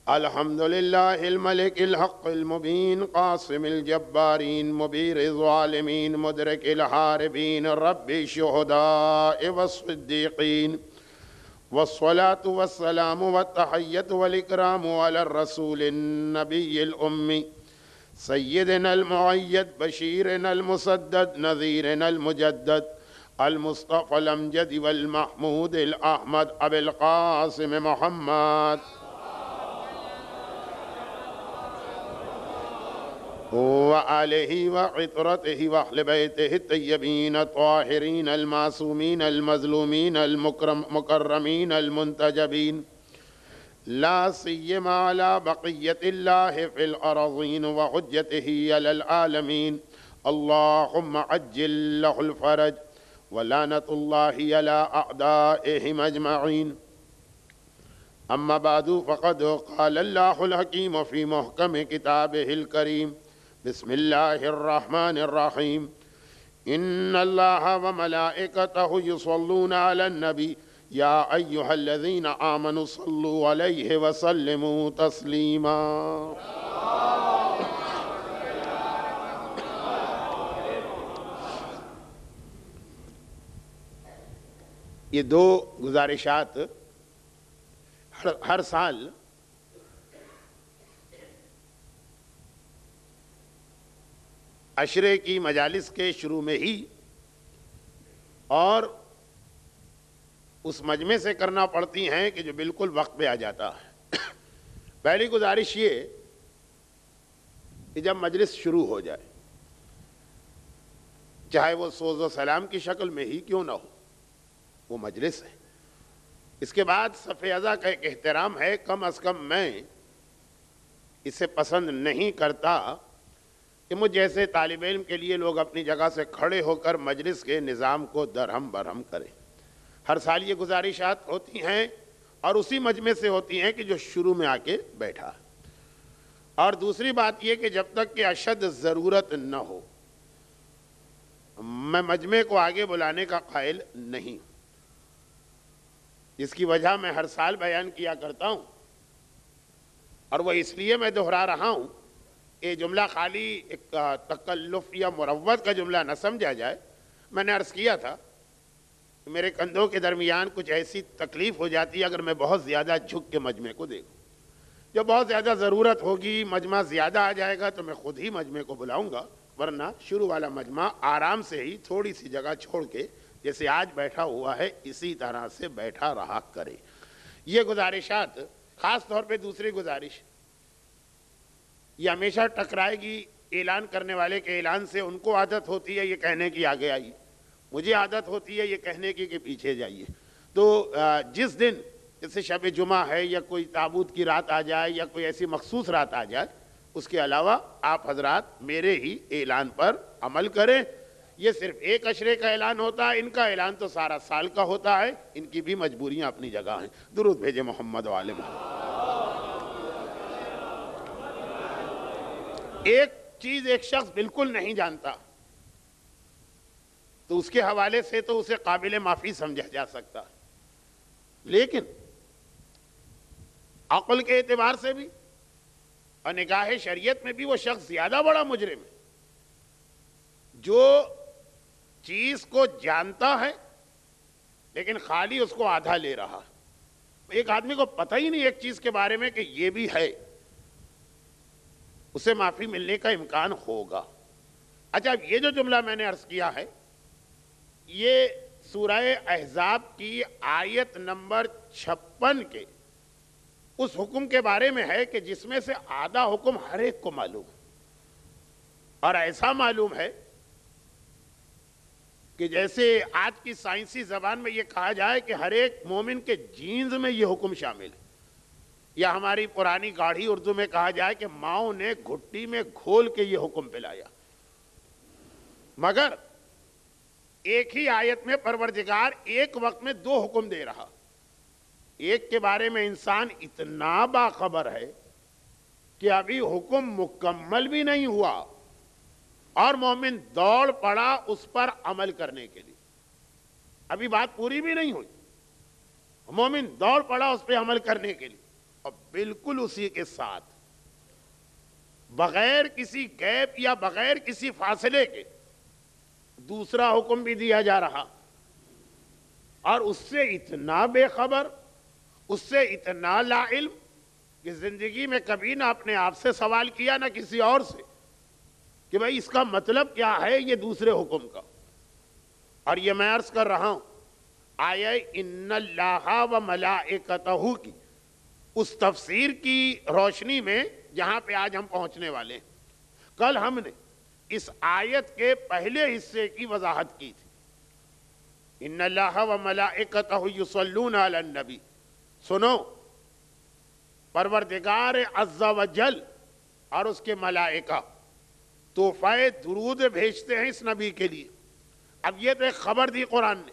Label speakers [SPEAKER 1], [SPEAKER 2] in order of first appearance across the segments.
[SPEAKER 1] الحمد لله الملك الحق المبين قاسم الجبارين مبير الظالمين مدرك الحاربين رب الشهداء والصديقين والصلاة والسلام والتحية والإكرام على الرسول النبي الأمي سيدنا المؤيد بشيرنا المسدد نذيرنا المجدد المصطفى الأمجد والمحمود الأحمد أبي القاسم محمد وآله وعطرته وأهل بيته الطيبين الطاهرين المعصومين المظلومين المكرمين المنتجبين لا سيما على بقية الله في الأراضين وحجته على العالمين اللهم عجل له الفرج ولعنة الله على أعدائهم أجمعين أما بعد فقد قال الله الحكيم في محكم كتابه الكريم بسم الله الرحمن الرحيم إن الله وملائكته يصلون على النبي يا أيها الذين آمنوا صلوا عليه وسلموا تسليما یہ دو گزارشات ہر سال عشرے کی مجالس کے شروع میں ہی اور اس مجمع سے کرنا پڑتی ہیں کہ جو بالکل وقت پہ آ جاتا ہے۔ پہلی گزارش یہ کہ جب مجلس شروع ہو جائے چاہے وہ سوز و سلام کی شکل میں ہی کیوں نہ ہو، وہ مجلس ہے۔ اس کے بعد صف اعضاء کا ایک احترام ہے، کم از کم میں اسے پسند نہیں کرتا کہ مجھ جیسے طالب علم کے لیے لوگ اپنی جگہ سے کھڑے ہو کر مجلس کے نظام کو درہم برہم کریں۔ ہر سال یہ گزارشات ہوتی ہیں اور اسی مجمع سے ہوتی ہیں کہ جو شروع میں آ کے بیٹھا۔ اور دوسری بات یہ کہ جب تک کہ اشد ضرورت نہ ہو میں مجمع کو آگے بلانے کا قائل نہیں، جس کی وجہ میں ہر سال بیان کیا کرتا ہوں، اور وہ اس لیے میں دہرا رہا ہوں کہ جملہ خالی ایک تکلف یا مروت کا جملہ نہ سمجھا جائے۔ میں نے عرض کیا تھا کہ میرے کندھوں کے درمیان کچھ ایسی تکلیف ہو جاتی ہے اگر میں بہت زیادہ جھک کے مجمع کو دیکھوں۔ جب بہت زیادہ ضرورت ہوگی، مجمع زیادہ آ جائے گا تو میں خود ہی مجمع کو بلاؤں گا، ورنہ شروع والا مجمع آرام سے ہی تھوڑی سی جگہ چھوڑ کے جیسے آج بیٹھا ہوا ہے اسی طرح سے بیٹھا رہا کرے۔ یہ گزارشات، خاص طور پہ دوسری گزارش، یہ ہمیشہ ٹکرائے گی اعلان کرنے والے کے اعلان سے۔ ان کو عادت ہوتی ہے یہ کہنے کی آگے آئیے، مجھے عادت ہوتی ہے یہ کہنے کی کہ پیچھے جائیے۔ تو جس دن جیسے شب جمعہ ہے یا کوئی تابوت کی رات آ جائے یا کوئی ایسی مخصوص رات آ جائے، اس کے علاوہ آپ حضرات میرے ہی اعلان پر عمل کریں۔ یہ صرف ایک عشرے کا اعلان ہوتا ہے، ان کا اعلان تو سارا سال کا ہوتا ہے، ان کی بھی مجبوریاں اپنی جگہ ہیں۔ درود بھیجے محمد و آل محمد۔ ایک چیز ایک شخص بالکل نہیں جانتا تو اس کے حوالے سے تو اسے قابل معافی سمجھا جا سکتا ہے، لیکن عقل کے اعتبار سے بھی اور نگاہ شریعت میں بھی وہ شخص زیادہ بڑا مجرم ہے جو چیز کو جانتا ہے لیکن خالی اس کو آدھا لے رہا ہے۔ ایک آدمی کو پتہ ہی نہیں ایک چیز کے بارے میں کہ یہ بھی ہے، اسے معافی ملنے کا امکان ہوگا۔ اچھا، اب یہ جو جملہ میں نے عرض کیا ہے یہ سورہ احزاب کی آیت نمبر 56 کے اس حکم کے بارے میں ہے کہ جس میں سے آدھا حکم ہر ایک کو معلوم ہے، اور ایسا معلوم ہے کہ جیسے آج کی سائنسی زبان میں یہ کہا جائے کہ ہر ایک مومن کے جینز میں یہ حکم شامل ہے، یا ہماری پرانی گاڑھی اردو میں کہا جائے کہ ماؤں نے گھٹی میں گھول کے یہ حکم پلایا۔ مگر ایک ہی آیت میں پروردگار ایک وقت میں دو حکم دے رہا۔ ایک کے بارے میں انسان اتنا باخبر ہے کہ ابھی حکم مکمل بھی نہیں ہوا اور مومن دوڑ پڑا اس پر عمل کرنے کے لیے، ابھی بات پوری بھی نہیں ہوئی، مومن دوڑ پڑا اس پہ عمل کرنے کے لیے۔ اور بالکل اسی کے ساتھ بغیر کسی گیپ یا بغیر کسی فاصلے کے دوسرا حکم بھی دیا جا رہا، اور اس سے اتنا بے خبر، اس سے اتنا لا علم کہ زندگی میں کبھی نہ اپنے آپ سے سوال کیا نہ کسی اور سے کہ بھئی اس کا مطلب کیا ہے یہ دوسرے حکم کا۔ اور یہ میں عرض کر رہا ہوں آیہ ان اللہ و ملائکتہ کی اس تفسیر کی روشنی میں جہاں پہ آج ہم پہنچنے والے ہیں۔ کل ہم نے اس آیت کے پہلے حصے کی وضاحت کی تھی، ان اللہ و ملائکتہ یصلون علی النبی۔ سنو، پروردگار عز و جل اور اس کے ملائکہ تحفہ درود بھیجتے ہیں اس نبی کے لیے۔ اب یہ تو ایک خبر دی قرآن نے،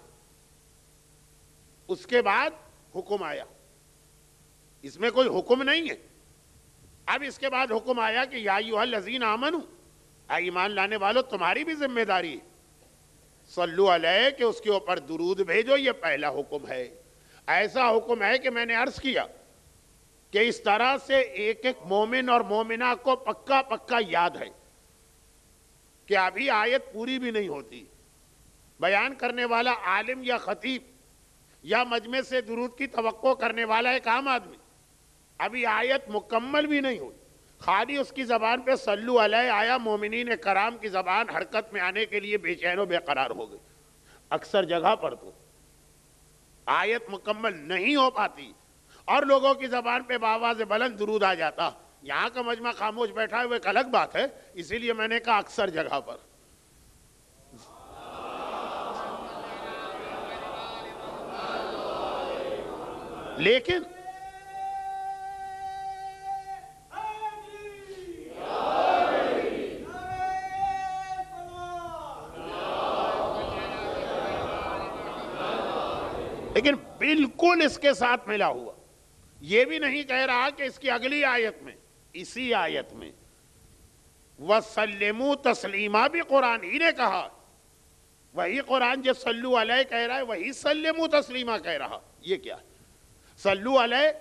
[SPEAKER 1] اس کے بعد حکم آیا، اس میں کوئی حکم نہیں ہے۔ اب اس کے بعد حکم آیا کہ یا ایھا الذین آمنوا، اے ایمان لانے والو تمہاری بھی ذمہ داری ہے، صلو علیہ کہ اس کے اوپر درود بھیجو، یہ پہلا حکم ہے۔ ایسا حکم ہے کہ میں نے عرض کیا کہ اس طرح سے ایک ایک مومن اور مومنہ کو پکا پکا یاد ہے کہ ابھی آیت پوری بھی نہیں ہوتی، بیان کرنے والا عالم یا خطیب یا مجمع سے درود کی توقع کرنے والا ایک عام آدمی، ابھی آیت مکمل بھی نہیں ہوئی، خالی اس کی زبان پہ صلو علیہ آیا، مومنین کرام کی زبان حرکت میں آنے کے لیے بے چین و بے قرار ہو گئی۔ اکثر جگہ پر تو آیت مکمل نہیں ہو پاتی اور لوگوں کی زبان پہ بآواز بلند درود آ جاتا۔ یہاں کا مجمع خاموش بیٹھا ہے وہ ایک الگ بات ہے، اسی لیے میں نے کہا اکثر جگہ پر۔ لیکن بالکل اس کے ساتھ ملا ہوا، یہ بھی نہیں کہہ رہا کہ اس کی اگلی آیت میں، اسی آیت میں وَسَلِّمُوا تَسْلِیمًا بھی قرآن ہی نے کہا۔ وہی قرآن جو صلو علیہ کہہ رہا ہے وہی سلموا تسلیما کہہ رہا۔ یہ کیا ہے؟ صلو علیہ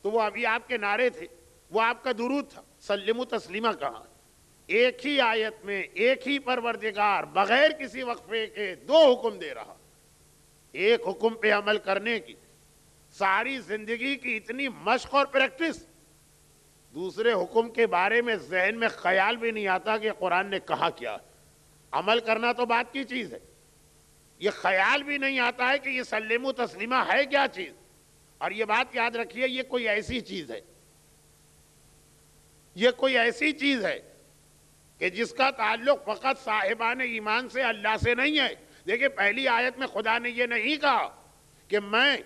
[SPEAKER 1] تو وہ ابھی آپ کے نعرے تھے، وہ آپ کا درود تھا، سلموا تسلیما کہا۔ ایک ہی آیت میں ایک ہی پروردگار بغیر کسی وقفے کے دو حکم دے رہا۔ ایک حکم پہ عمل کرنے کی ساری زندگی کی اتنی مشق اور پریکٹس، دوسرے حکم کے بارے میں ذہن میں خیال بھی نہیں آتا کہ قرآن نے کہا کیا۔ عمل کرنا تو بات کی چیز ہے، یہ خیال بھی نہیں آتا ہے کہ یہ سلموا تسلیما ہے کیا چیز۔ اور یہ بات یاد رکھیے، یہ کوئی ایسی چیز ہے، یہ کوئی ایسی چیز ہے کہ جس کا تعلق فقط صاحبان ایمان سے اللہ سے نہیں ہے۔ دیکھیں پہلی آیت میں خدا نے یہ نہیں کہا کہ میں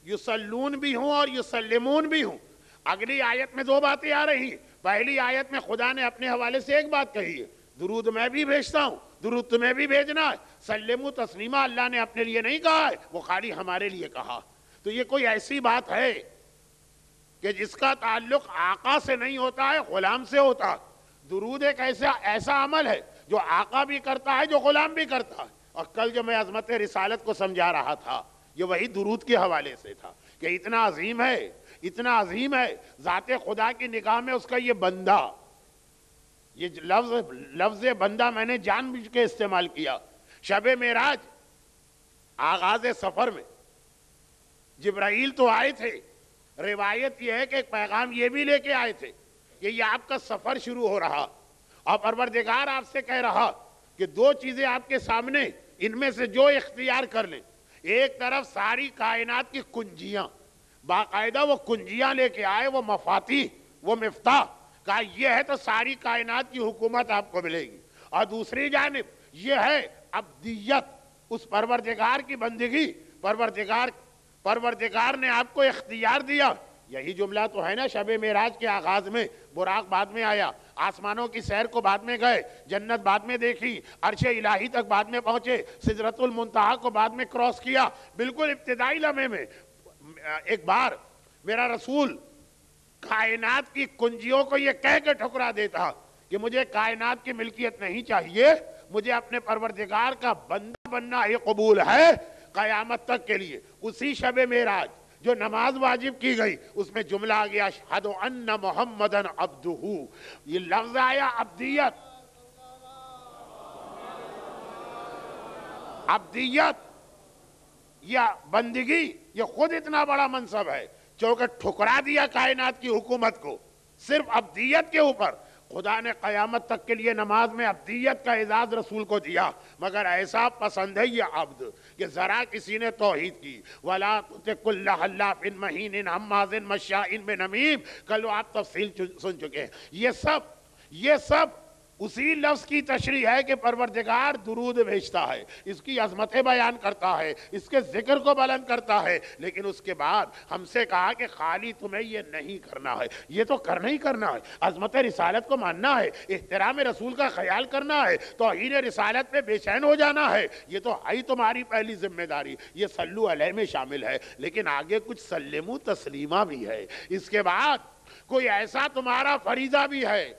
[SPEAKER 1] یصلون بھی ہوں اور یسلمون بھی ہوں۔ اگلی آیت میں دو باتیں آ رہی ہیں۔ پہلی آیت میں خدا نے اپنے حوالے سے ایک بات کہی ہے، درود میں بھی بھیجتا ہوں، درود تمہیں بھی بھیجنا ہے۔ سلموا تسلیما اللہ نے اپنے لیے نہیں کہا ہے، وہ خالی ہمارے لیے کہا۔ تو یہ کوئی ایسی بات ہے کہ جس کا تعلق آقا سے نہیں ہوتا ہے، غلام سے ہوتا ہے۔ درود ایک ایسا عمل ہے جو آقا بھی کرتا ہے، جو غلام بھی کرتا ہے۔ اور کل جو میں عظمت رسالت کو سمجھا رہا تھا، یہ وہی درود کے حوالے سے تھا کہ اتنا عظیم ہے، اتنا عظیم ہے ذات خدا کی نگاہ میں اس کا یہ بندہ۔ یہ لفظ بندہ میں نے جان بوجھ کے استعمال کیا۔ شب معراج آغاز سفر میں جبرائیل تو آئے تھے، روایت یہ ہے کہ ایک پیغام یہ بھی لے کے آئے تھے کہ یہ آپ کا سفر شروع ہو رہا، اور پروردگار آپ سے کہہ رہا کہ دو چیزیں آپ کے سامنے، ان میں سے جو اختیار کر لیں۔ ایک طرف ساری کائنات کی کنجیاں، باقاعدہ وہ کنجیاں لے کے آئے، وہ مفاتیح، وہ مفتاح، کہا یہ ہے تو ساری کائنات کی حکومت آپ کو ملے گی۔ اور دوسری جانب یہ ہے عبدیت، اس پروردگار کی بندگی۔ پروردگار نے آپ کو اختیار دیا۔ یہی جملہ تو ہے نا شب معراج کے آغاز میں، براق بعد میں آیا، آسمانوں کی سیر کو بعد میں گئے، جنت بعد میں دیکھی، عرش الہی تک بعد میں پہنچے، سدرۃ المنتہا کو بعد میں کراس کیا۔ بالکل ابتدائی لمحے میں ایک بار میرا رسول کائنات کی کنجیوں کو یہ کہہ کے ٹھکرا دیتا کہ مجھے کائنات کی ملکیت نہیں چاہیے، مجھے اپنے پروردگار کا بندہ بننا ہی قبول ہے قیامت تک کے لیے۔ اسی شب معراج جو نماز واجب کی گئی اس میں جملہ آ گیا اشہد ان محمدن عبدہ، یہ لفظ آیا عبدیت. عبدیت یا بندگی یہ خود اتنا بڑا منصب ہے چونکہ ٹھکرا دیا کائنات کی حکومت کو صرف عبدیت کے اوپر. خدا نے قیامت تک کے لیے نماز میں عبدیت کا اعزاز رسول کو دیا، مگر ایسا پسند ہے یہ عبد کہ ذرا کسی نے توحید کی وَلَا تُطِعْ كُلَّ حَلَّافٍ مَّهِينٍ هَمَّازٍ مَّشَّاءٍ بِنَمِيمٍ. کل آپ تفصیل سن چکے ہیں. یہ سب اسی لفظ کی تشریح ہے کہ پروردگار درود بھیجتا ہے، اس کی عظمتیں بیان کرتا ہے، اس کے ذکر کو بلند کرتا ہے، لیکن اس کے بعد ہم سے کہا کہ خالی تمہیں یہ نہیں کرنا ہے، یہ تو کرنا ہی کرنا ہے. عظمت رسالت کو ماننا ہے، احترام رسول کا خیال کرنا ہے، توہین رسالت پہ بے چین ہو جانا ہے، یہ تو ہے تمہاری پہلی ذمہ داری. یہ صلو علیہ میں شامل ہے، لیکن آگے کچھ سلمو تسلیمہ بھی ہے. اس کے بعد کوئی ایسا تمہارا فریضہ بھی ہے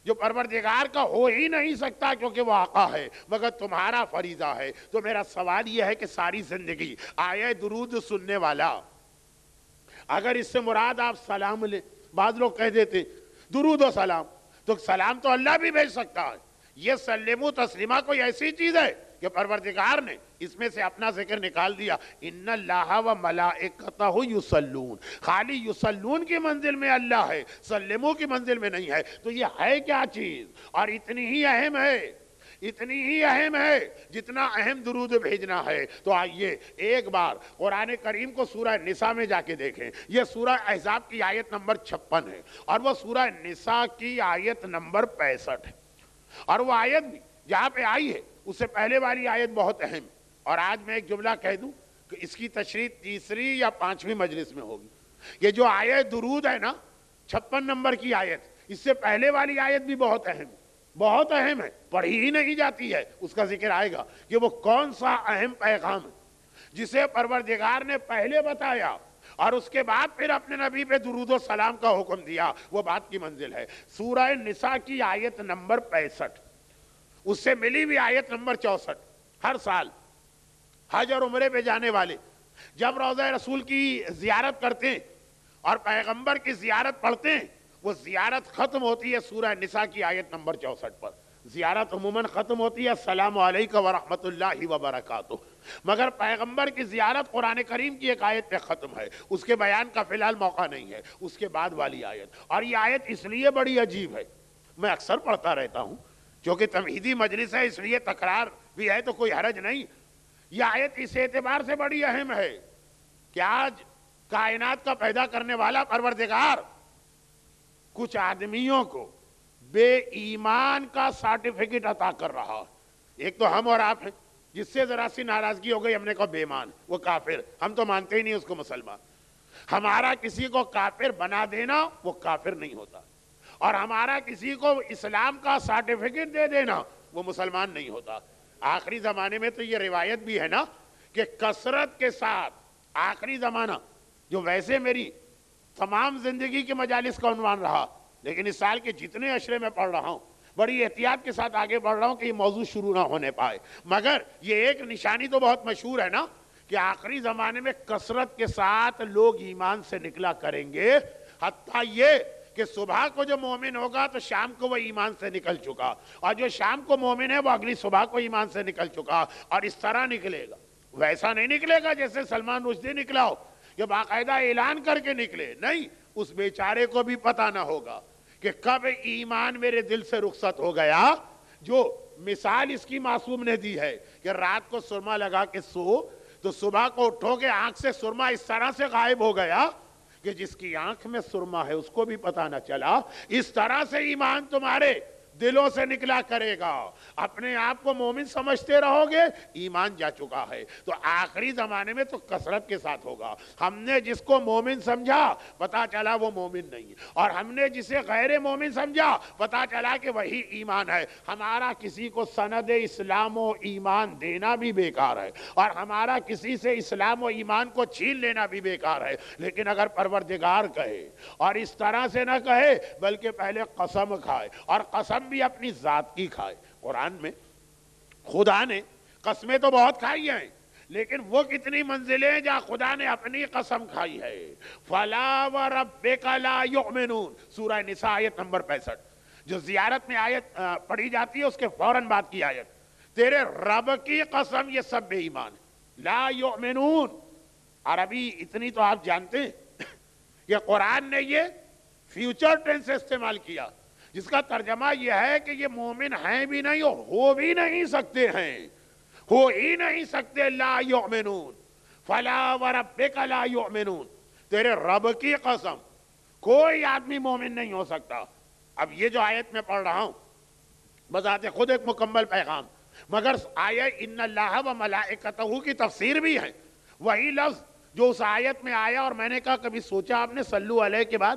[SPEAKER 1] جو پروردگار کا ہو ہی نہیں سکتا کیونکہ وہ آقا ہے، مگر تمہارا فریضہ ہے. تو میرا سوال یہ ہے کہ ساری زندگی آیے درود سننے والا اگر اس سے مراد آپ سلام لیں، بعض لوگ کہہ دیتے درود و سلام، تو سلام تو اللہ بھی بھیج سکتا ہے. یہ سلمو تسلیمہ کوئی ایسی چیز ہے کہ پروردگار نے اس میں سے اپنا ذکر نکال دیا. ان اللہ و ملائکتہ یصلون، خالی یصلون کی منزل میں اللہ ہے، سلمو کی منزل میں نہیں ہے. تو یہ ہے کیا چیز؟ اور اتنی ہی اہم ہے جتنا اہم درود بھیجنا ہے. تو آئیے ایک بار قرآن کریم کو سورہ نساء میں جا کے دیکھیں. یہ سورہ احزاب کی آیت نمبر 56 ہے اور وہ سورہ نساء کی آیت نمبر 65 ہے. اور وہ آیت بھی جہاں پہ آئی ہے اس سے پہلے والی آیت بہت اہم ہے. اور آج میں ایک جملہ کہہ دوں کہ اس کی تشریح تیسری یا 5ویں مجلس میں ہوگی. یہ جو آیت درود ہے نا 56 نمبر کی آیت، اس سے پہلے والی آیت بھی بہت اہم ہے، پڑھی ہی نہیں جاتی ہے. اس کا ذکر آئے گا کہ وہ کون سا اہم پیغام ہے جسے پروردگار نے پہلے بتایا اور اس کے بعد پھر اپنے نبی پہ درود و سلام کا حکم دیا. وہ بات کی منزل ہے سورہ نساء کی آیت نمبر 65، اس سے ملی ہوئی آیت نمبر 64. ہر سال حج اور عمرے پہ جانے والے جب روضہ رسول کی زیارت کرتے ہیں اور پیغمبر کی زیارت پڑھتے ہیں، وہ زیارت ختم ہوتی ہے سورہ نساء کی آیت نمبر 64 پر. زیارت عموماً ختم ہوتی ہے السلام علیکم ورحمۃ اللہ وبرکاتہ، مگر پیغمبر کی زیارت قرآن کریم کی ایک آیت پہ ختم ہے. اس کے بیان کا فی الحال موقع نہیں ہے. اس کے بعد والی آیت، اور یہ آیت اس لیے بڑی عجیب ہے، میں اکثر پڑھتا رہتا ہوں کیونکہ تمہیدی مجلس ہے، اس لیے تکرار بھی ہے تو کوئی حرج نہیں. یہ آیت اس اعتبار سے بڑی اہم ہے کہ آج کائنات کا پیدا کرنے والا پروردگار کچھ آدمیوں کو بے ایمان کا سرٹیفکیٹ عطا کر رہا. ایک تو ہم اور آپ ہیں، جس سے ذرا سی ناراضگی ہو گئی ہم نے کہا بے ایمان، وہ کافر، ہم تو مانتے ہی نہیں اس کو مسلمان. ہمارا کسی کو کافر بنا دینا وہ کافر نہیں ہوتا، اور ہمارا کسی کو اسلام کا سرٹیفکیٹ دے دینا وہ مسلمان نہیں ہوتا. آخری زمانے میں تو یہ روایت بھی ہے نا کہ کثرت کے ساتھ آخری زمانہ، جو ویسے میری تمام زندگی کے مجالس کا عنوان رہا، لیکن اس سال کے جتنے عشرے میں پڑھ رہا ہوں بڑی احتیاط کے ساتھ آگے بڑھ رہا ہوں کہ یہ موضوع شروع نہ ہونے پائے. مگر یہ ایک نشانی تو بہت مشہور ہے نا کہ آخری زمانے میں کثرت کے ساتھ لوگ ایمان سے نکلا کریں گے، حتیٰ یہ کہ صبح کو جو مومن ہوگا تو شام کو وہ ایمان سے نکل چکا، اور جو شام کو مومن ہے وہ اگلی صبح کو ایمان سے نکل چکا. اور اس طرح نکلے گا، ویسا نہیں نکلے گا جیسے سلمان رشدی نکلا ہو کہ باقاعدہ اعلان کر کے نکلے. نہیں، اس بیچارے کو بھی پتہ نہ ہوگا کہ کب ایمان میرے دل سے رخصت ہو گیا. جو مثال اس کی معصوم نے دی ہے کہ رات کو سرما لگا کے سو تو صبح کو اٹھو کہ آنکھ سے سرما اس طرح سے غائب ہو گیا کہ جس کی آنکھ میں سرما ہے اس کو بھی پتہ نہ چلا. اس طرح سے ایمان تمہارے دلوں سے نکلا کرے گا. اپنے آپ کو مومن سمجھتے رہو گے، ایمان جا چکا ہے. تو آخری زمانے میں تو کثرت کے ساتھ ہوگا. ہم نے جس کو مومن سمجھا پتا چلا وہ مومن نہیں، اور ہم نے جسے غیر مومن سمجھا پتا چلا کہ وہی ایمان ہے. ہمارا کسی کو سند اسلام و ایمان دینا بھی بیکار ہے، اور ہمارا کسی سے اسلام و ایمان کو چھین لینا بھی بیکار ہے. لیکن اگر پروردگار کہے اور اس طرح سے نہ کہے بلکہ پہلے قسم کھائے، اور قسم بھی اپنی ذات کی کھائے. قرآن میں خدا نے قسمیں تو بہت کھائی ہیں، لیکن وہ کتنی منزلیں جہاں خدا نے اپنی قسم کھائی ہے. فَلَا وَرَبِّكَ لَا يُؤْمِنُونَ سورہ نساء آیت نمبر 65. جو زیارت میں آیت پڑھی جاتی ہے اس کے فوراً بعد کی آیت. تیرے رب کی قسم یہ سب بے ایمان ہے. لا یؤمنون. عربی اتنی تو آپ جانتے ہیں کہ قرآن نے یہ فیوچر ٹینس استعمال کیا، جس کا ترجمہ یہ ہے کہ یہ مومن ہیں بھی نہیں اور ہو بھی نہیں سکتے ہیں، ہو ہی نہیں سکتے. لا یؤمنون. فلا وربک لا یؤمنون. تیرے رب کی قسم کوئی آدمی مومن نہیں ہو سکتا. اب یہ جو آیت میں پڑھ رہا ہوں بذات خود ایک مکمل پیغام، مگر آیت ان اللہ و ملائکتہ کی تفسیر بھی ہے. وہی لفظ جو اس آیت میں آیا، اور میں نے کہا کبھی سوچا آپ نے صلو علیہ کے بعد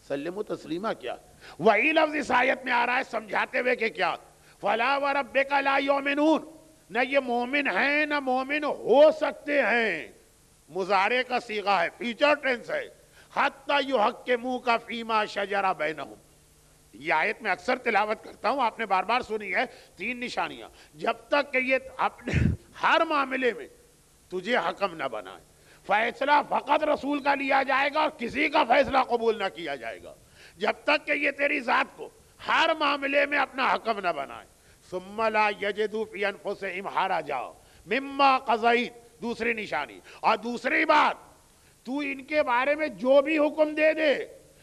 [SPEAKER 1] سلم و تسلیمہ کیا؟ وہی لفظ اس آیت میں آ رہا ہے سمجھاتے ہوئے کہ کیا؟ فَلَا وَرَبِّكَ لَا يُؤْمِنُونَ. نہ یہ مومن ہیں نہ مومن ہو سکتے ہیں. مضارع کا صیغہ ہے، فیوچر ٹینس ہے. حَتَّى يُحَكِّمُوكَ فِيمَا شَجَرَ بَيْنَهُمْ. یہ آیت میں اکثر تلاوت کرتا ہوں، آپ نے بار بار سنی ہے. 3 نشانیاں. جب تک کہ یہ اپنے ہر معاملے میں تجھے حکم نہ بنائے، فیصلہ فقط رسول کا لیا جائے گا اور کسی کا فیصلہ قبول نہ کیا جائے گا. جب تک کہ یہ تیری ذات کو ہر معاملے میں اپنا حکم نہ بنائے. ثم لا یجدوا فی انفسہم حرجا مما قضیت. دوسری نشانی. اور دوسری بات، تو ان کے بارے میں جو بھی حکم دے دے،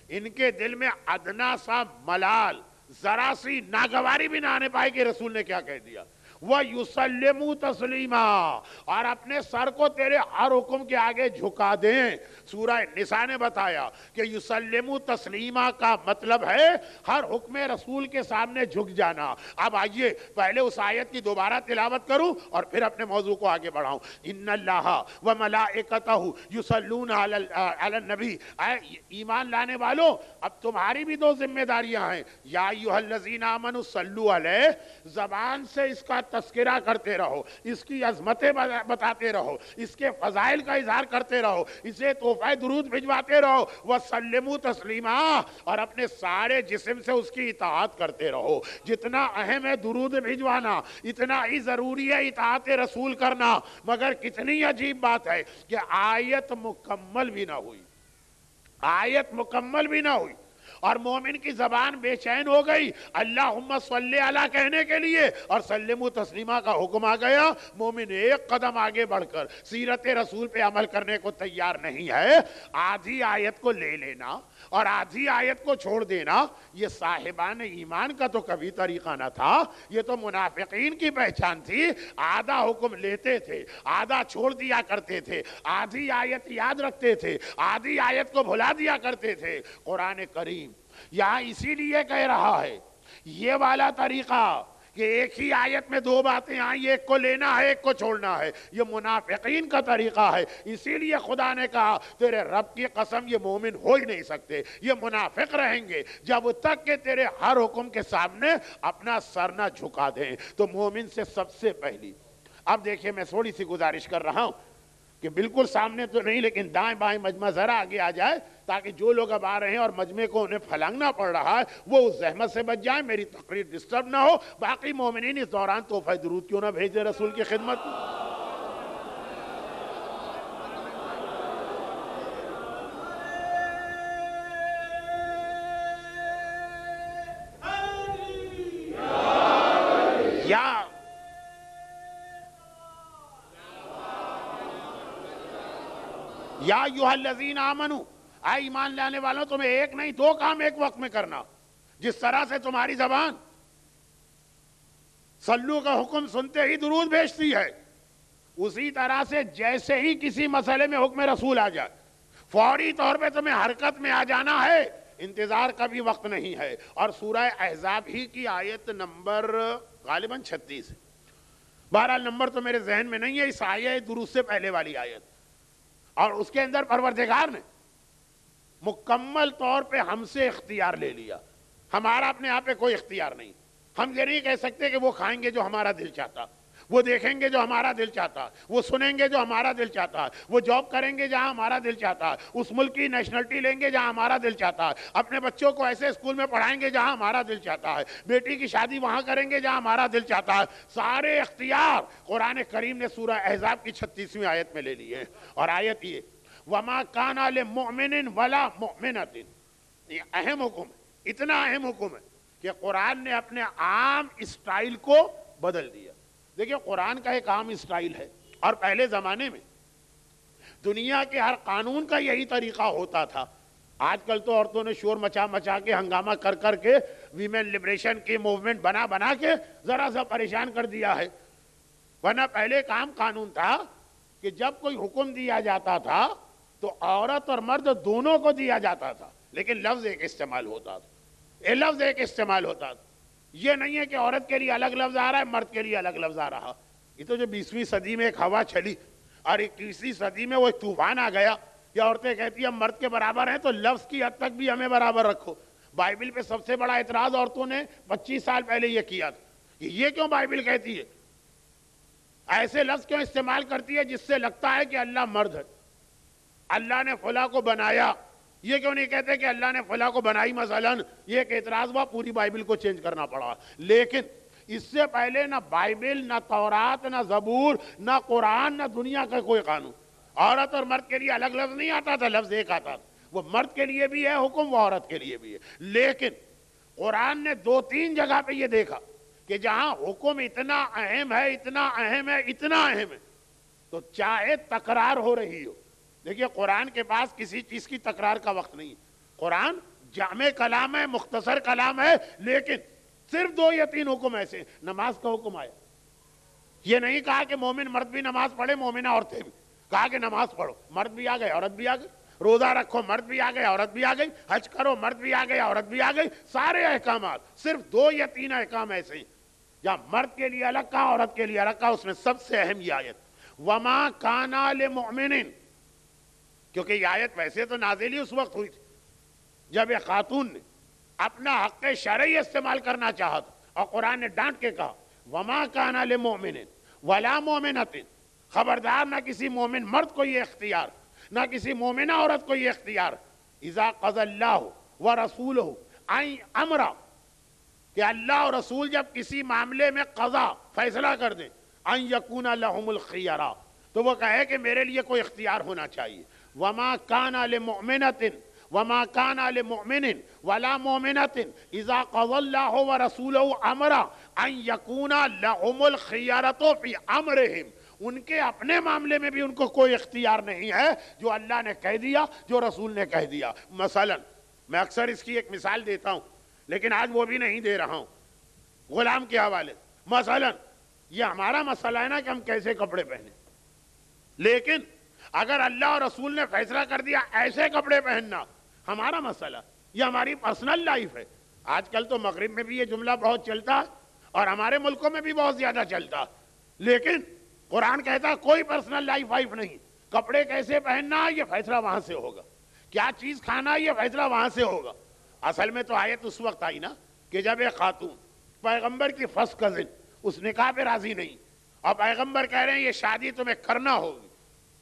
[SPEAKER 1] ان کے دل میں ادنا سا ملال، ذرا سی ناگواری بھی نہ آنے پائے کہ رسول نے کیا کہہ دیا. وَيُسَلِّمُوا تَسْلِيمًا. اور اپنے سر کو تیرے ہر حکم کے آگے جھکا دیں. سورہ نساء نے بتایا کہ یسلموا تسلیما کا مطلب ہے ہر حکم رسول کے سامنے جھک جانا. اب آئیے پہلے اس آیت کی دوبارہ تلاوت کروں اور پھر اپنے موضوع کو آگے بڑھاؤں. ان اللہ وملائکتہ یصلون علی النبی. ایمان لانے والوں، اب تمہاری بھی 2 ذمہ داریاں ہیں. یا ایھا الذین آمنوا صلوا علیہ. زبان سے اس کا تذکرہ کرتے رہو، اس کی عظمتیں بتاتے رہو، اس کے فضائل کا اظہار کرتے رہو، اسے تحفہ درود بھجواتے رہو. وَسَلِّمُوا تَسْلِيمًا. اور اپنے سارے جسم سے اس کی اطاعت کرتے رہو. جتنا اہم ہے درود بھجوانا، اتنا ہی ضروری ہے اطاعت رسول کرنا. مگر کتنی عجیب بات ہے کہ آیت مکمل بھی نہ ہوئی، آیت مکمل بھی نہ ہوئی اور مومن کی زبان بے چین ہو گئی اللہم صلی علی کہنے کے لیے، اور سلموا تسلیمہ کا حکم آ گیا. مومن ایک قدم آگے بڑھ کر سیرت رسول پہ عمل کرنے کو تیار نہیں ہے. آدھی آیت کو لے لینا اور آدھی آیت کو چھوڑ دینا، یہ صاحبان ایمان کا تو کبھی طریقہ نہ تھا. یہ تو منافقین کی پہچان تھی. آدھا حکم لیتے تھے، آدھا چھوڑ دیا کرتے تھے، آدھی آیت یاد رکھتے تھے، آدھی آیت کو بھلا دیا کرتے تھے. قرآن کریم یہاں اسی لیے کہہ رہا ہے یہ والا طریقہ کہ ایک ہی آیت میں 2 باتیں آئیں، ایک کو لینا ہے ایک کو چھوڑنا ہے، یہ منافقین کا طریقہ ہے. اسی لیے خدا نے کہا تیرے رب کی قسم یہ مومن ہو ہی نہیں سکتے، یہ منافق رہیں گے جب تک کہ تیرے ہر حکم کے سامنے اپنا سر نہ جھکا دیں. تو مومن سے سب سے پہلی، اب دیکھیں میں تھوڑی سی گزارش کر رہا ہوں کہ بالکل سامنے تو نہیں لیکن دائیں بائیں مجمع ذرا آگے آ جائے تاکہ جو لوگ اب آ رہے ہیں اور مجمع کو انہیں پھلانگنا پڑ رہا ہے وہ اس زحمت سے بچ جائیں، میری تقریر ڈسٹرب نہ ہو. باقی مومنین اس دوران تحفہ درود کیوں نہ بھیجیں رسول کی خدمت. یا ایھا الذین آمنوا. اے ایمان لانے والوں، تمہیں ایک نہیں 2 کام ایک وقت میں کرنا. جس طرح سے تمہاری زبان صلو کا حکم سنتے ہی درود بھیجتی ہے، اسی طرح سے جیسے ہی کسی مسئلے میں حکم رسول آ جائے فوری طور پہ تمہیں حرکت میں آ جانا ہے. انتظار کا بھی وقت نہیں ہے. اور سورہ احزاب ہی کی آیت نمبر غالباً 36 ہے، بہرحال نمبر تو میرے ذہن میں نہیں ہے، اس آیت درود سے پہلے والی آیت. اور اس کے اندر پروردگار نے مکمل طور پہ ہم سے اختیار لے لیا. ہمارا اپنے آپ پہ کوئی اختیار نہیں. ہم یہ نہیں کہہ سکتے کہ وہ کھائیں گے جو ہمارا دل چاہتا، وہ دیکھیں گے جو ہمارا دل چاہتا ہے، وہ سنیں گے جو ہمارا دل چاہتا ہے، وہ جاب کریں گے جہاں ہمارا دل چاہتا ہے، اس ملک کی نیشنلٹی لیں گے جہاں ہمارا دل چاہتا ہے، اپنے بچوں کو ایسے اسکول میں پڑھائیں گے جہاں ہمارا دل چاہتا ہے، بیٹی کی شادی وہاں کریں گے جہاں ہمارا دل چاہتا ہے۔ سارے اختیار قرآن کریم نے سورہ احزاب کی 36ویں آیت میں لے لیے ہیں، اور آیت یہ وَمَا كَانَ لِمُؤْمِنٍ وَلَا مُؤْمِنَةٍ، یہ اہم حکم ہے، اتنا اہم حکم ہے کہ قرآن نے اپنے عام اسٹائل کو بدل دیا۔ دیکھیں قرآن کا ایک عام اسٹائل ہے، اور پہلے زمانے میں دنیا کے ہر قانون کا یہی طریقہ ہوتا تھا۔ آج کل تو عورتوں نے شور مچا مچا کے ہنگامہ کر کر کے ویمن لبریشن کی موومنٹ بنا بنا کے ذرا سا پریشان کر دیا ہے، ورنہ پہلے ایک عام قانون تھا کہ جب کوئی حکم دیا جاتا تھا تو عورت اور مرد دونوں کو دیا جاتا تھا، لیکن لفظ ایک استعمال ہوتا تھا، یہ لفظ ایک استعمال ہوتا تھا۔ یہ نہیں ہے کہ عورت کے لیے الگ لفظ آ رہا ہے، مرد کے لیے الگ لفظ آ رہا۔ یہ تو جو 20ویں صدی میں ایک ہوا چلی اور 21ویں صدی میں وہ ایک طوفان آ گیا کہ عورتیں کہتی ہیں ہم مرد کے برابر ہیں، تو لفظ کی حد تک بھی ہمیں برابر رکھو۔ بائبل پہ سب سے بڑا اعتراض عورتوں نے 25 سال پہلے یہ کیا تھا کہ یہ کیوں بائبل کہتی ہے، ایسے لفظ کیوں استعمال کرتی ہے جس سے لگتا ہے کہ اللہ مرد ہے، اللہ نے فلاں کو بنایا، یہ کیوں نہیں کہتے کہ اللہ نے فلاں کو بنائی مثلا؟ یہ ایک اعتراض ہوا، پوری بائبل کو چینج کرنا پڑا۔ لیکن اس سے پہلے نہ بائبل، نہ تورات، نہ زبور، نہ قرآن، نہ دنیا کا کوئی قانون عورت اور مرد کے لیے الگ لفظ نہیں آتا تھا، لفظ ایک آتا تھا۔ وہ مرد کے لیے بھی ہے حکم، وہ عورت کے لیے بھی ہے۔ لیکن قرآن نے 2-3 جگہ پہ یہ دیکھا کہ جہاں حکم اتنا اہم ہے، اتنا اہم ہے، اتنا اہم ہے، تو چاہے تکرار ہو رہی ہو، دیکھیے قرآن کے پاس کسی چیز کی تکرار کا وقت نہیں ہے۔ قرآن جامع کلام ہے، مختصر کلام ہے، لیکن صرف 2 یا 3 حکم ایسے ہیں۔ نماز کا حکم آیا، یہ نہیں کہا کہ مومن مرد بھی نماز پڑھے، مومنہ عورتیں بھی، کہا کہ نماز پڑھو، مرد بھی آ گئے عورت بھی آ گئی، روزہ رکھو، مرد بھی آ گئے عورت بھی آ گئی، حج کرو، مرد بھی آ گئے عورت بھی آ گئی۔ سارے احکامات، صرف 2 یا 3 احکام ایسے ہیں جہاں مرد کے لیے الگ کہا، عورت کے لیے الگ کہا۔ اس میں سب سے اہم یہ آیت وَمَا كَانَ لِمُؤْمِنٍ، کیونکہ یہ آیت ویسے تو نازل ہی اس وقت ہوئی تھی جب ایک خاتون نے اپنا حق شرعی استعمال کرنا چاہا تھا، اور قرآن نے ڈانٹ کے کہا وَمَا كَانَ لِمُؤْمِنٍ وَلَا مُؤْمِنَةٍ، خبردار نہ کسی مومن مرد کو یہ اختیار، نہ کسی مومنہ عورت کو یہ اختیار، اِذَا قَضَى اللَّهُ وَرَسُولُهُ أَن أَمْرًا، کہ اللہ اور رسول جب کسی معاملے میں قضا فیصلہ کر دیں، أَن يَكُونَ لَهُمُ الْخِيَرَةُ، تو وہ کہے کہ میرے لیے کوئی اختیار ہونا چاہیے۔ وَمَا كَانَ لِمُؤْمِنَةٍ وَمَا كَانَ لِمُؤْمِنٍ وَلَا مُؤْمِنَةٍ إِذَا قَضَى اللَّهُ وَرَسُولُهُ أَمْرًا أَن يَكُونَ لَهُمُ الْخِيَرَةُ فِي أَمْرِهِمْ، ان کے اپنے معاملے میں بھی ان کو کوئی اختیار نہیں ہے، جو اللہ نے کہہ دیا، جو رسول نے کہہ دیا۔ مثلا میں اکثر اس کی ایک مثال دیتا ہوں، لیکن آج وہ بھی نہیں دے رہا ہوں، غلام کے حوالے۔ مثلا یہ ہمارا مسئلہ ہے نا کہ ہم کیسے کپڑے پہنیں، لیکن اگر اللہ اور رسول نے فیصلہ کر دیا ایسے کپڑے پہننا، ہمارا مسئلہ، یہ ہماری پرسنل لائف ہے۔ آج کل تو مغرب میں بھی یہ جملہ بہت چلتا ہے اور ہمارے ملکوں میں بھی بہت زیادہ چلتا ہے، لیکن قرآن کہتا ہے کوئی پرسنل لائف نہیں، کپڑے کیسے پہننا یہ فیصلہ وہاں سے ہوگا، کیا چیز کھانا یہ فیصلہ وہاں سے ہوگا۔ اصل میں تو آیت اس وقت آئی نا کہ جب ایک خاتون پیغمبر کی فرسٹ کزن اس نکاح پہ راضی نہیں، اور پیغمبر کہہ رہے ہیں یہ شادی تمہیں کرنا ہوگی،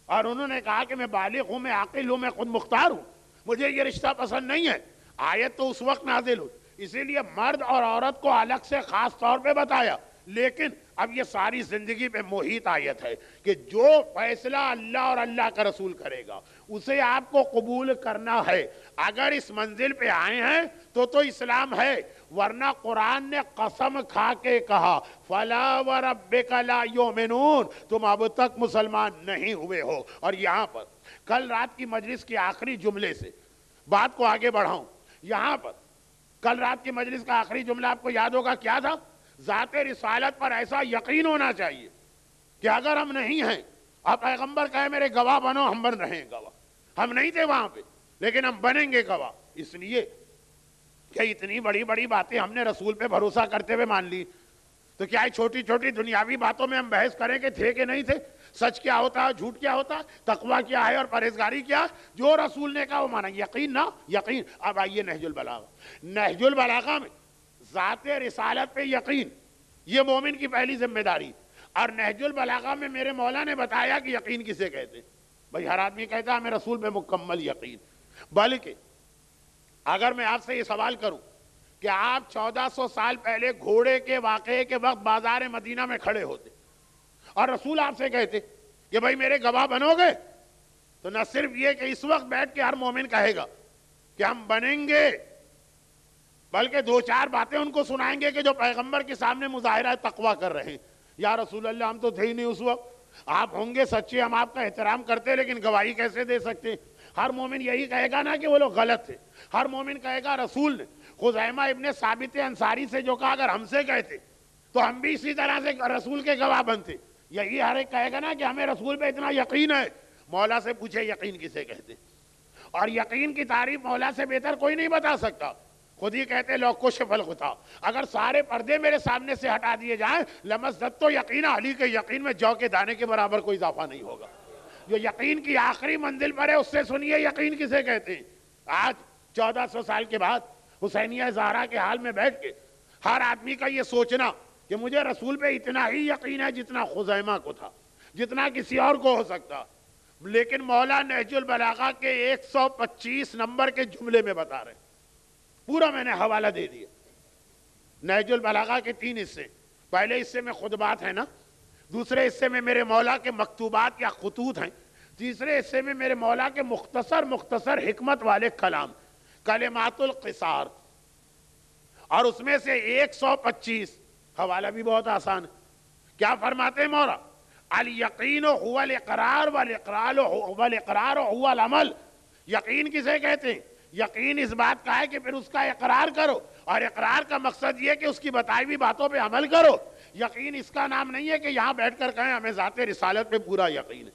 [SPEAKER 1] اور انہوں نے کہا کہ میں بالغ ہوں، میں عاقل ہوں، میں خود مختار ہوں، مجھے یہ رشتہ پسند نہیں ہے، آیت تو اس وقت نازل ہوئی، اسی لیے مرد اور عورت کو الگ سے خاص طور پہ بتایا۔ لیکن اب یہ ساری زندگی پہ محیط آیت ہے کہ جو فیصلہ اللہ اور اللہ کا رسول کرے گا اسے آپ کو قبول کرنا ہے۔ اگر اس منزل پہ آئے ہیں تو اسلام ہے، ورنہ قرآن نے قسم کھا کے کہا فَلَا وَرَبِّكَ لَا يُؤْمِنُونَ، تم اب تک مسلمان نہیں ہوئے ہو۔ اور یہاں پر کل رات کی مجلس کے آخری جملے سے بات کو آگے بڑھاؤں، یہاں پر کل رات کی مجلس کا آخری جملہ آپ کو یاد ہوگا کیا تھا؟ ذات رسالت پر ایسا یقین ہونا چاہیے کہ اگر ہم نہیں ہیں اور پیغمبر کہے میرے گواہ بنو، ہم بن رہے ہیں گواہ، ہم نہیں تھے وہاں پہ لیکن ہم بنیں گے گواہ، اس لیے کہ اتنی بڑی بڑی باتیں ہم نے رسول پہ بھروسہ کرتے ہوئے مان لی، تو کیا چھوٹی چھوٹی دنیاوی باتوں میں ہم بحث کریں کہ تھے کہ نہیں تھے، سچ کیا ہوتا ہے، جھوٹ کیا ہوتا ہے، تقویٰ کیا ہے اور پرہیزگاری کیا ہے، جو رسول نے کہا وہ مانا، یقین نہ یقین۔ اب آئیے نہج البلاغہ، نہج البلاغہ میں ذات رسالت پہ یقین یہ مومن کی پہلی ذمہ داری۔ اور نہج البلاغہ میں میرے مولا نے بتایا کہ یقین کسے کہتے ہیں. بھئی ہر آدمی کہتا ہے ہمیں رسول پہ مکمل یقین. بلکہ اگر میں آپ سے یہ سوال کروں کہ آپ 1400 سال پہلے گھوڑے کے واقعے کے وقت بازار مدینہ میں کھڑے ہوتے اور رسول آپ سے کہتے کہ بھئی میرے گواہ بنو گے، تو نہ صرف یہ کہ اس وقت بیٹھ کے ہر مومن کہے گا کہ ہم بنیں گے، بلکہ دو چار باتیں ان کو سنائیں گے کہ جو پیغمبر کے سامنے مظاہرہ تقویٰ کر رہے ہیں. یا رسول اللہ ہم تو تھے ہی نہیں اس وقت، آپ ہوں گے سچے، ہم آپ کا احترام کرتے لیکن گواہی کیسے دے سکتے ہیں؟ ہر مومن یہی کہے گا نا کہ وہ لوگ غلط تھے. ہر مومن کہے گا رسول نے خزیمہ ابن ثابت انصاری سے جو کہا اگر ہم سے کہتے تو ہم بھی اسی طرح سے رسول کے گواہ بنتے. یہی ہر ایک کہے گا نا کہ ہمیں رسول پہ اتنا یقین ہے. مولا سے پوچھے یقین کسے کہتے؟ اور یقین کی تعریف مولا سے بہتر کوئی نہیں بتا سکتا. خود ہی کہتے لو کشف الغطا، اگر سارے پردے میرے سامنے سے ہٹا دیے جائیں لمزدت یقینا، علی کے یقین میں جو کے دانے کے برابر کوئی اضافہ نہیں ہوگا. جو یقین کی آخری منزل پر ہے اس سے سنیے یقین کسے کہتے ہیں. آج 1400 سال کے بعد حسینیہ زہرا کے حال میں بیٹھ کے ہر آدمی کا یہ سوچنا کہ مجھے رسول پہ اتنا ہی یقین ہے جتنا خزیمہ کو تھا، جتنا کسی اور کو ہو سکتا. لیکن مولا نہج البلاغہ کے 125 نمبر کے جملے میں بتا رہے ہیں. پورا میں نے حوالہ دے دیا. نہج البلاغہ کے 3 حصے. پہلے حصے میں خطبات ہیں نا، دوسرے حصے میں میرے مولا کے مکتوبات یا خطوط ہیں، تیسرے حصے میں میرے مولا کے مختصر حکمت والے کلام، کلمات القصار. اور اس میں سے 125 حوالہ بھی بہت آسان ہے. کیا فرماتے ہیں مولا؟ الیقین هو الاقرار والاقرار هو العمل. یقین کسے کہتے ہیں؟ یقین اس بات کا ہے کہ پھر اس کا اقرار کرو، اور اقرار کا مقصد یہ کہ اس کی بتائی ہوئی باتوں پہ عمل کرو. یقین اس کا نام نہیں ہے کہ یہاں بیٹھ کر کہیں ہمیں ذات رسالت پہ پورا یقین ہے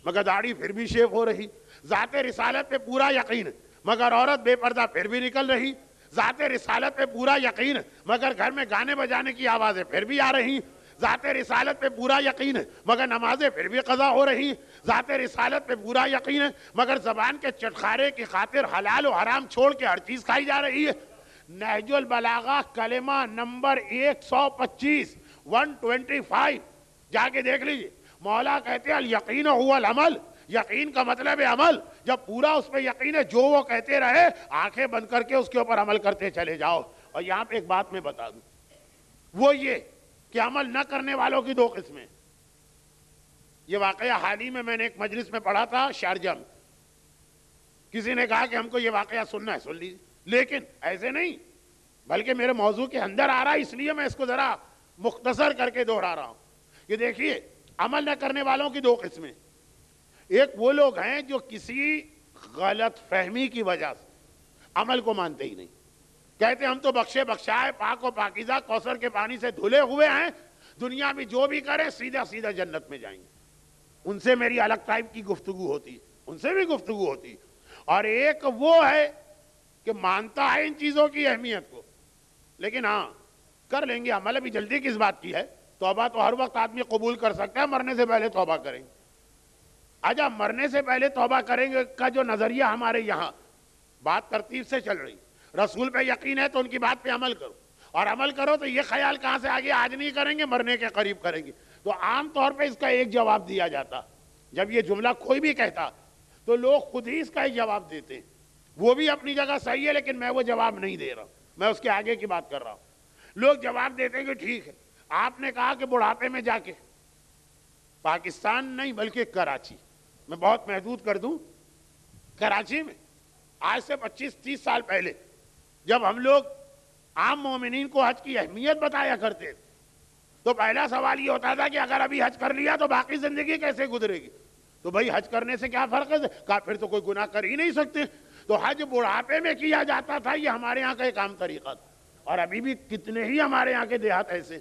[SPEAKER 1] مگر داڑھی پھر بھی شیو ہو رہی، ذات رسالت پہ پورا یقین ہے مگر عورت بے پردہ پھر بھی نکل رہی، ذات رسالت پہ پورا یقین ہے مگر گھر میں گانے بجانے کی آوازیں پھر بھی آ رہی، ذات رسالت پہ پورا یقین ہے مگر نمازیں پھر بھی قضا ہو رہی، ذات رسالت پہ پورا یقین ہے مگر زبان کے چٹخارے کی خاطر حلال و حرام چھوڑ کے ہر چیز کھائی جا رہی ہے. نہج البلاغہ کلمہ نمبر 125 جا کے دیکھ لیجئے. مولا کہتے ہیں الیقین هو العمل. یقین کا مطلب ہے عمل. جب پورا اس پہ یقین ہے جو وہ کہتے رہے آنکھیں بند کر کے اس کے اوپر عمل کرتے چلے جاؤ. اور یہاں پہ ایک بات میں بتا دوں، وہ یہ کہ عمل نہ کرنے والوں کی 2 قسمیں. یہ واقعہ حال ہی میں نے ایک مجلس میں پڑھا تھا شارجہ میں. کسی نے کہا کہ ہم کو یہ واقعہ سننا ہے، سن لیجیے، لیکن ایسے نہیں بلکہ میرے موضوع کے اندر آ رہا ہے، اس لیے میں اس کو ذرا مختصر کر کے دہرا رہا ہوں. کہ دیکھیے عمل نہ کرنے والوں کی 2 قسمیں. ایک وہ لوگ ہیں جو کسی غلط فہمی کی وجہ سے عمل کو مانتے ہی نہیں، کہتے ہم تو بخشے بخشائے پاک و پاکیزہ کوثر کے پانی سے دھلے ہوئے ہیں، دنیا میں جو بھی کریں سیدھا جنت میں جائیں گے. ان سے میری الگ ٹائپ کی گفتگو ہوتی ہے، ان سے بھی گفتگو ہوتی. اور ایک وہ ہے کہ مانتا ہے ان چیزوں کی اہمیت کو لیکن ہاں کر لیں گے عمل. ابھی جلدی کس بات کی ہے؟ توبہ تو ہر وقت آدمی قبول کر سکتا ہے، مرنے سے پہلے توبہ کریں گے. اچھا مرنے سے پہلے توبہ کریں گے کا جو نظریہ ہمارے یہاں بات ترتیب سے چل رہی، رسول پہ یقین ہے تو ان کی بات پہ عمل کرو، اور عمل کرو تو یہ خیال کہاں سے آگے آج نہیں کریں گے مرنے کے قریب کریں گے. تو عام طور پہ اس کا ایک جواب دیا جاتا. جب یہ جملہ کوئی بھی کہتا تو لوگ خود ہی اس کا ایک جواب دیتے ہیں. وہ بھی اپنی جگہ صحیح ہے لیکن میں وہ جواب نہیں دے رہا، میں اس کے آگے کی بات کر رہا ہوں. لوگ جواب دیتے ہیں کہ ٹھیک ہے آپ نے کہا کہ بڑھاپے میں جا کے، پاکستان نہیں بلکہ کراچی، میں بہت محدود کر دوں، کراچی میں آج سے 25-30 سال پہلے جب ہم لوگ عام مومنین کو حج کی اہمیت بتایا کرتے تو پہلا سوال یہ ہوتا تھا کہ اگر ابھی حج کر لیا تو باقی زندگی کیسے گزرے گی؟ تو بھائی حج کرنے سے کیا فرق ہے؟ کہا پھر تو کوئی گناہ کر ہی نہیں سکتے. تو حج بڑھاپے میں کیا جاتا تھا، یہ ہمارے یہاں کا ایک عام طریقہ تھا. اور ابھی بھی کتنے ہی ہمارے یہاں کے دیہات ایسے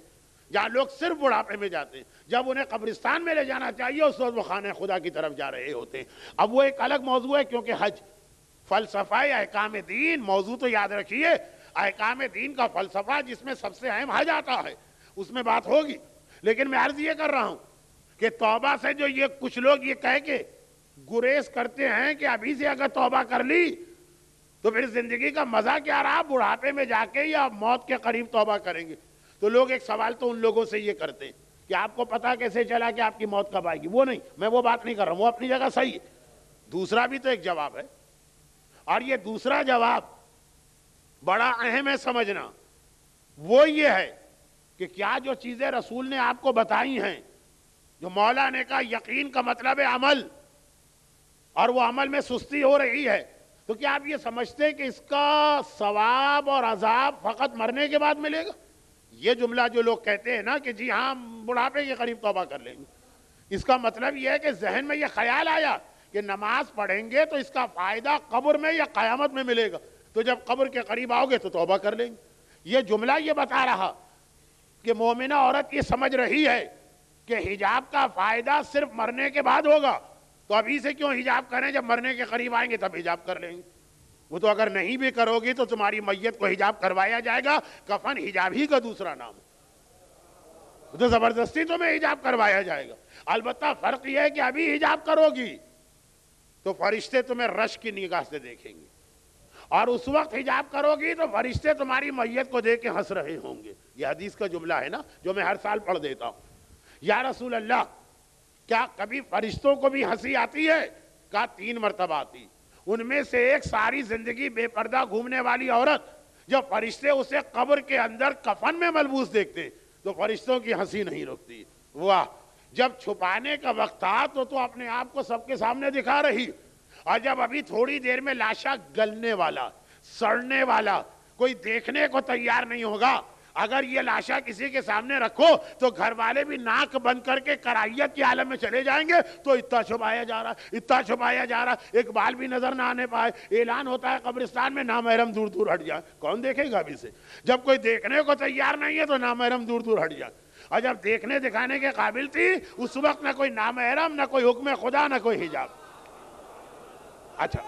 [SPEAKER 1] جہاں لوگ صرف بڑھاپے میں جاتے ہیں، جب انہیں قبرستان میں لے جانا چاہیے اس وقت وہ خانہ خدا کی طرف جا رہے ہوتے ہیں. اب وہ ایک الگ موضوع ہے کیونکہ حج فلسفہ احکام دین، موضوع تو یاد رکھیے احکام دین کا فلسفہ جس میں سب سے اہم حج آتا ہے، اس میں بات ہوگی. لیکن میں عرض یہ کر رہا ہوں کہ توبہ سے جو یہ کچھ لوگ یہ کہہ کے گریز کرتے ہیں کہ ابھی سے اگر توبہ کر لی تو پھر زندگی کا مزہ کیا رہا، بڑھاپے میں جا کے یا موت کے قریب توبہ کریں گے. تو لوگ ایک سوال تو ان لوگوں سے یہ کرتے ہیں کہ آپ کو پتا کیسے چلا کہ آپ کی موت کب آئے گی، وہ نہیں، میں وہ بات نہیں کر رہا ہوں، وہ اپنی جگہ صحیح ہے. دوسرا بھی تو ایک جواب ہے، اور یہ دوسرا جواب بڑا اہم ہے سمجھنا. وہ یہ ہے کہ کیا جو چیزیں رسول نے آپ کو بتائی ہیں، جو مولا نے کہا یقین کا مطلب ہے عمل، اور وہ عمل میں سستی ہو رہی ہے، تو کیا آپ یہ سمجھتے ہیں کہ اس کا ثواب اور عذاب فقط مرنے کے بعد ملے گا؟ یہ جملہ جو لوگ کہتے ہیں نا کہ جی ہاں بڑھاپے کے قریب توبہ کر لیں گے، اس کا مطلب یہ ہے کہ ذہن میں یہ خیال آیا کہ نماز پڑھیں گے تو اس کا فائدہ قبر میں یا قیامت میں ملے گا، تو جب قبر کے قریب آؤ گے تو توبہ کر لیں گے. یہ جملہ یہ بتا رہا کہ مومنہ عورت یہ سمجھ رہی ہے کہ حجاب کا فائدہ صرف مرنے کے بعد ہوگا، تو ابھی سے کیوں حجاب کریں، جب مرنے کے قریب آئیں گے تب حجاب کر لیں گے. وہ تو اگر نہیں بھی کرو گی تو تمہاری میت کو حجاب کروایا جائے گا، کفن حجاب ہی کا دوسرا نام ہے، تو زبردستی تمہیں حجاب کروایا جائے گا. البتہ فرق یہ ہے کہ ابھی حجاب کرو گی تو فرشتے تمہیں رشک کی نگاہ سے دیکھیں گے، اور اس وقت حجاب کرو گی تو فرشتے تمہاری میت کو دیکھ کے ہنس رہے ہوں گے. یہ حدیث کا جملہ ہے نا جو میں ہر سال پڑھ دیتا ہوں. یا رسول اللہ کیا کبھی فرشتوں کو بھی ہنسی آتی ہے؟ کہا 3 مرتبہ آتی. ان میں سے ایک ساری زندگی بے پردہ گھومنے والی عورت، جب فرشتے اسے قبر کے اندر کفن میں ملبوس دیکھتے تو فرشتوں کی ہنسی نہیں رکتی. واہ، جب چھپانے کا وقت تھا تو اپنے آپ کو سب کے سامنے دکھا رہی، اور جب ابھی تھوڑی دیر میں لاشا گلنے والا، سڑنے والا، کوئی دیکھنے کو تیار نہیں ہوگا، اگر یہ لاشا کسی کے سامنے رکھو تو گھر والے بھی ناک بند کر کے کرائیت کے عالم میں چلے جائیں گے. تو اتنا چھپایا جا رہا، اتنا چھپایا جا رہا، ایک بال بھی نظر نہ آنے پائے. اعلان ہوتا ہے قبرستان میں نامحرم دور دور ہٹ جائے. کون دیکھے گا ابھی سے؟ جب کوئی دیکھنے کو تیار نہیں ہے تو نامحرم دور دور ہٹ جائے. اور جب دیکھنے دکھانے کے قابل تھی اس وقت نہ کوئی نامحرم، نہ کوئی حکم خدا، نہ کوئی حجاب. اچھا،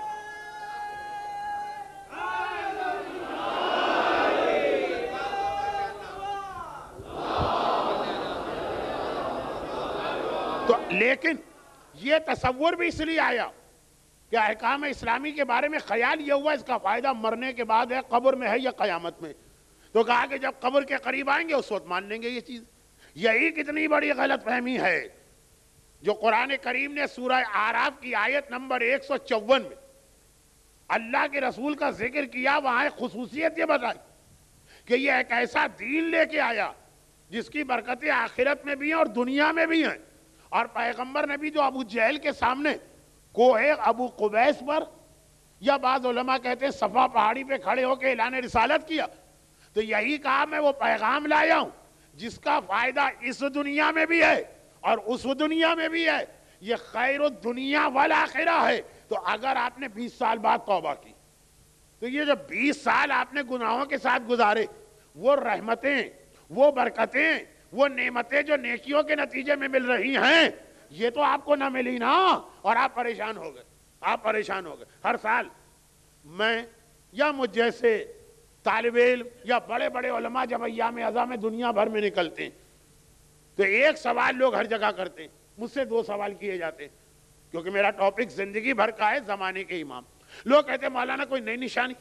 [SPEAKER 1] تو لیکن یہ تصور بھی اس لیے آیا کہ احکام اسلامی کے بارے میں خیال یہ ہوا اس کا فائدہ مرنے کے بعد ہے، قبر میں ہے یا قیامت میں. تو کہا کہ جب قبر کے قریب آئیں گے اس وقت مان لیں گے یہ چیز. یہی کتنی بڑی غلط فہمی ہے جو قرآن کریم نے سورہ اعراف کی آیت نمبر 154 میں اللہ کے رسول کا ذکر کیا. وہاں ایک خصوصیت یہ بتائی کہ یہ ایک ایسا دین لے کے آیا جس کی برکتیں آخرت میں بھی ہیں اور دنیا میں بھی ہیں. اور پیغمبر نے بھی جو ابو جہل کے سامنے کوہ ابو قبیس پر، یا بعض علماء کہتے ہیں صفا پہاڑی پہ کھڑے ہو کے اعلان رسالت کیا، تو یہی کہا میں وہ پیغام لایا ہوں جس کا فائدہ اس دنیا میں بھی ہے اور اس دنیا میں بھی ہے. یہ خیر الدنیا والآخرہ ہے. تو اگر آپ نے 20 سال بعد توبہ کی تو یہ جو 20 سال آپ نے گناہوں کے ساتھ گزارے، وہ رحمتیں، وہ برکتیں، وہ نعمتیں جو نیکیوں کے نتیجے میں مل رہی ہیں، یہ تو آپ کو نہ ملی نا، اور آپ پریشان ہو گئے. آپ پریشان ہو گئے. ہر سال میں یا مجھ جیسے طالب علم یا بڑے بڑے علماء جب ایام عزا میں دنیا بھر میں نکلتے ہیں تو ایک سوال لوگ ہر جگہ کرتے ہیں. مجھ سے 2 سوال کیے جاتے ہیں کیونکہ میرا ٹاپک زندگی بھر کا ہے، زمانے کے امام. لوگ کہتے ہیں مولانا کوئی نئی نشانی،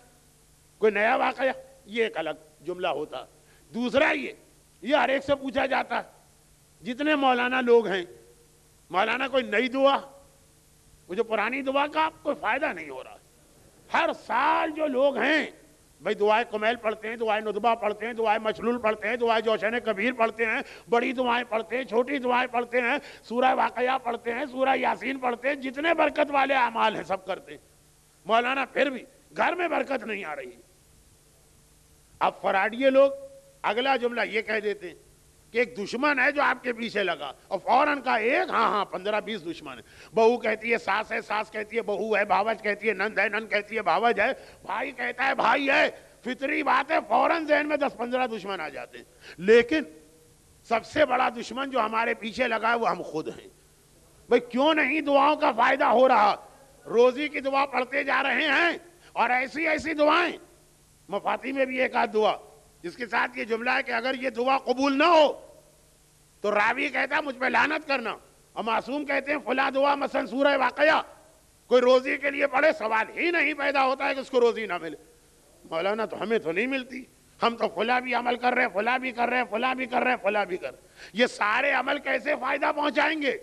[SPEAKER 1] کوئی نیا واقعہ. یہ ایک الگ جملہ ہوتا. دوسرا یہ ہر ایک سے پوچھا جاتا ہے جتنے مولانا لوگ ہیں، مولانا کوئی نئی دعا، وہ جو پرانی دعا کا آپ کوئی فائدہ نہیں ہو رہا. ہر سال جو لوگ ہیں بھئی دعائے کمیل پڑھتے ہیں، دعائے ندبہ پڑھتے ہیں، دعائے مشلول پڑھتے ہیں، دعائے جوشن کبیر پڑھتے ہیں، بڑی دعائیں پڑھتے ہیں، چھوٹی دعائیں پڑھتے ہیں، سورہ واقعہ پڑھتے ہیں، سورہ یاسین پڑھتے ہیں، جتنے برکت والے اعمال ہیں سب کرتے ہیں. مولانا پھر بھی گھر میں برکت نہیں آ رہی. اب فراڈیے لوگ اگلا جملہ یہ کہہ دیتے ہیں کہ ایک دشمن ہے جو آپ کے پیچھے لگا، اور فوراً کا ایک 15-20 دشمن ہے. بہو کہتی ہے ساس ہے، ساس کہتی ہے بہو ہے، بھاوج کہتی ہے نند ہے، نند کہتی ہے بھاوج ہے، بھائی کہتا ہے بھائی ہے. فطری بات ہے، فوراً ذہن میں 10-15 دشمن آ جاتے ہیں. لیکن سب سے بڑا دشمن جو ہمارے پیچھے لگا ہے وہ ہم خود ہیں. بھئی کیوں نہیں دعاؤں کا فائدہ ہو رہا؟ روزی کی دعا پڑھتے جا رہے ہیں اور ایسی ایسی دعائیں. مفاتی میں بھی ایک آدھ دعا جس کے ساتھ یہ جملہ ہے کہ اگر یہ دعا قبول نہ ہو تو راوی کہتا ہے مجھ پہ لعنت کرنا، اور معصوم کہتے ہیں فلاں دعا مثلا سورہ واقعہ کوئی روزی کے لیے پڑھے، سوال ہی نہیں پیدا ہوتا ہے کہ اس کو روزی نہ ملے. مولانا تو ہمیں تو نہیں ملتی. ہم تو فلاں بھی عمل کر رہے ہیں، فلاں بھی کر رہے ہیں، فلاں بھی کر رہے ہیں، فلاں بھی کر رہے ہیں. یہ سارے عمل کیسے فائدہ پہنچائیں گے؟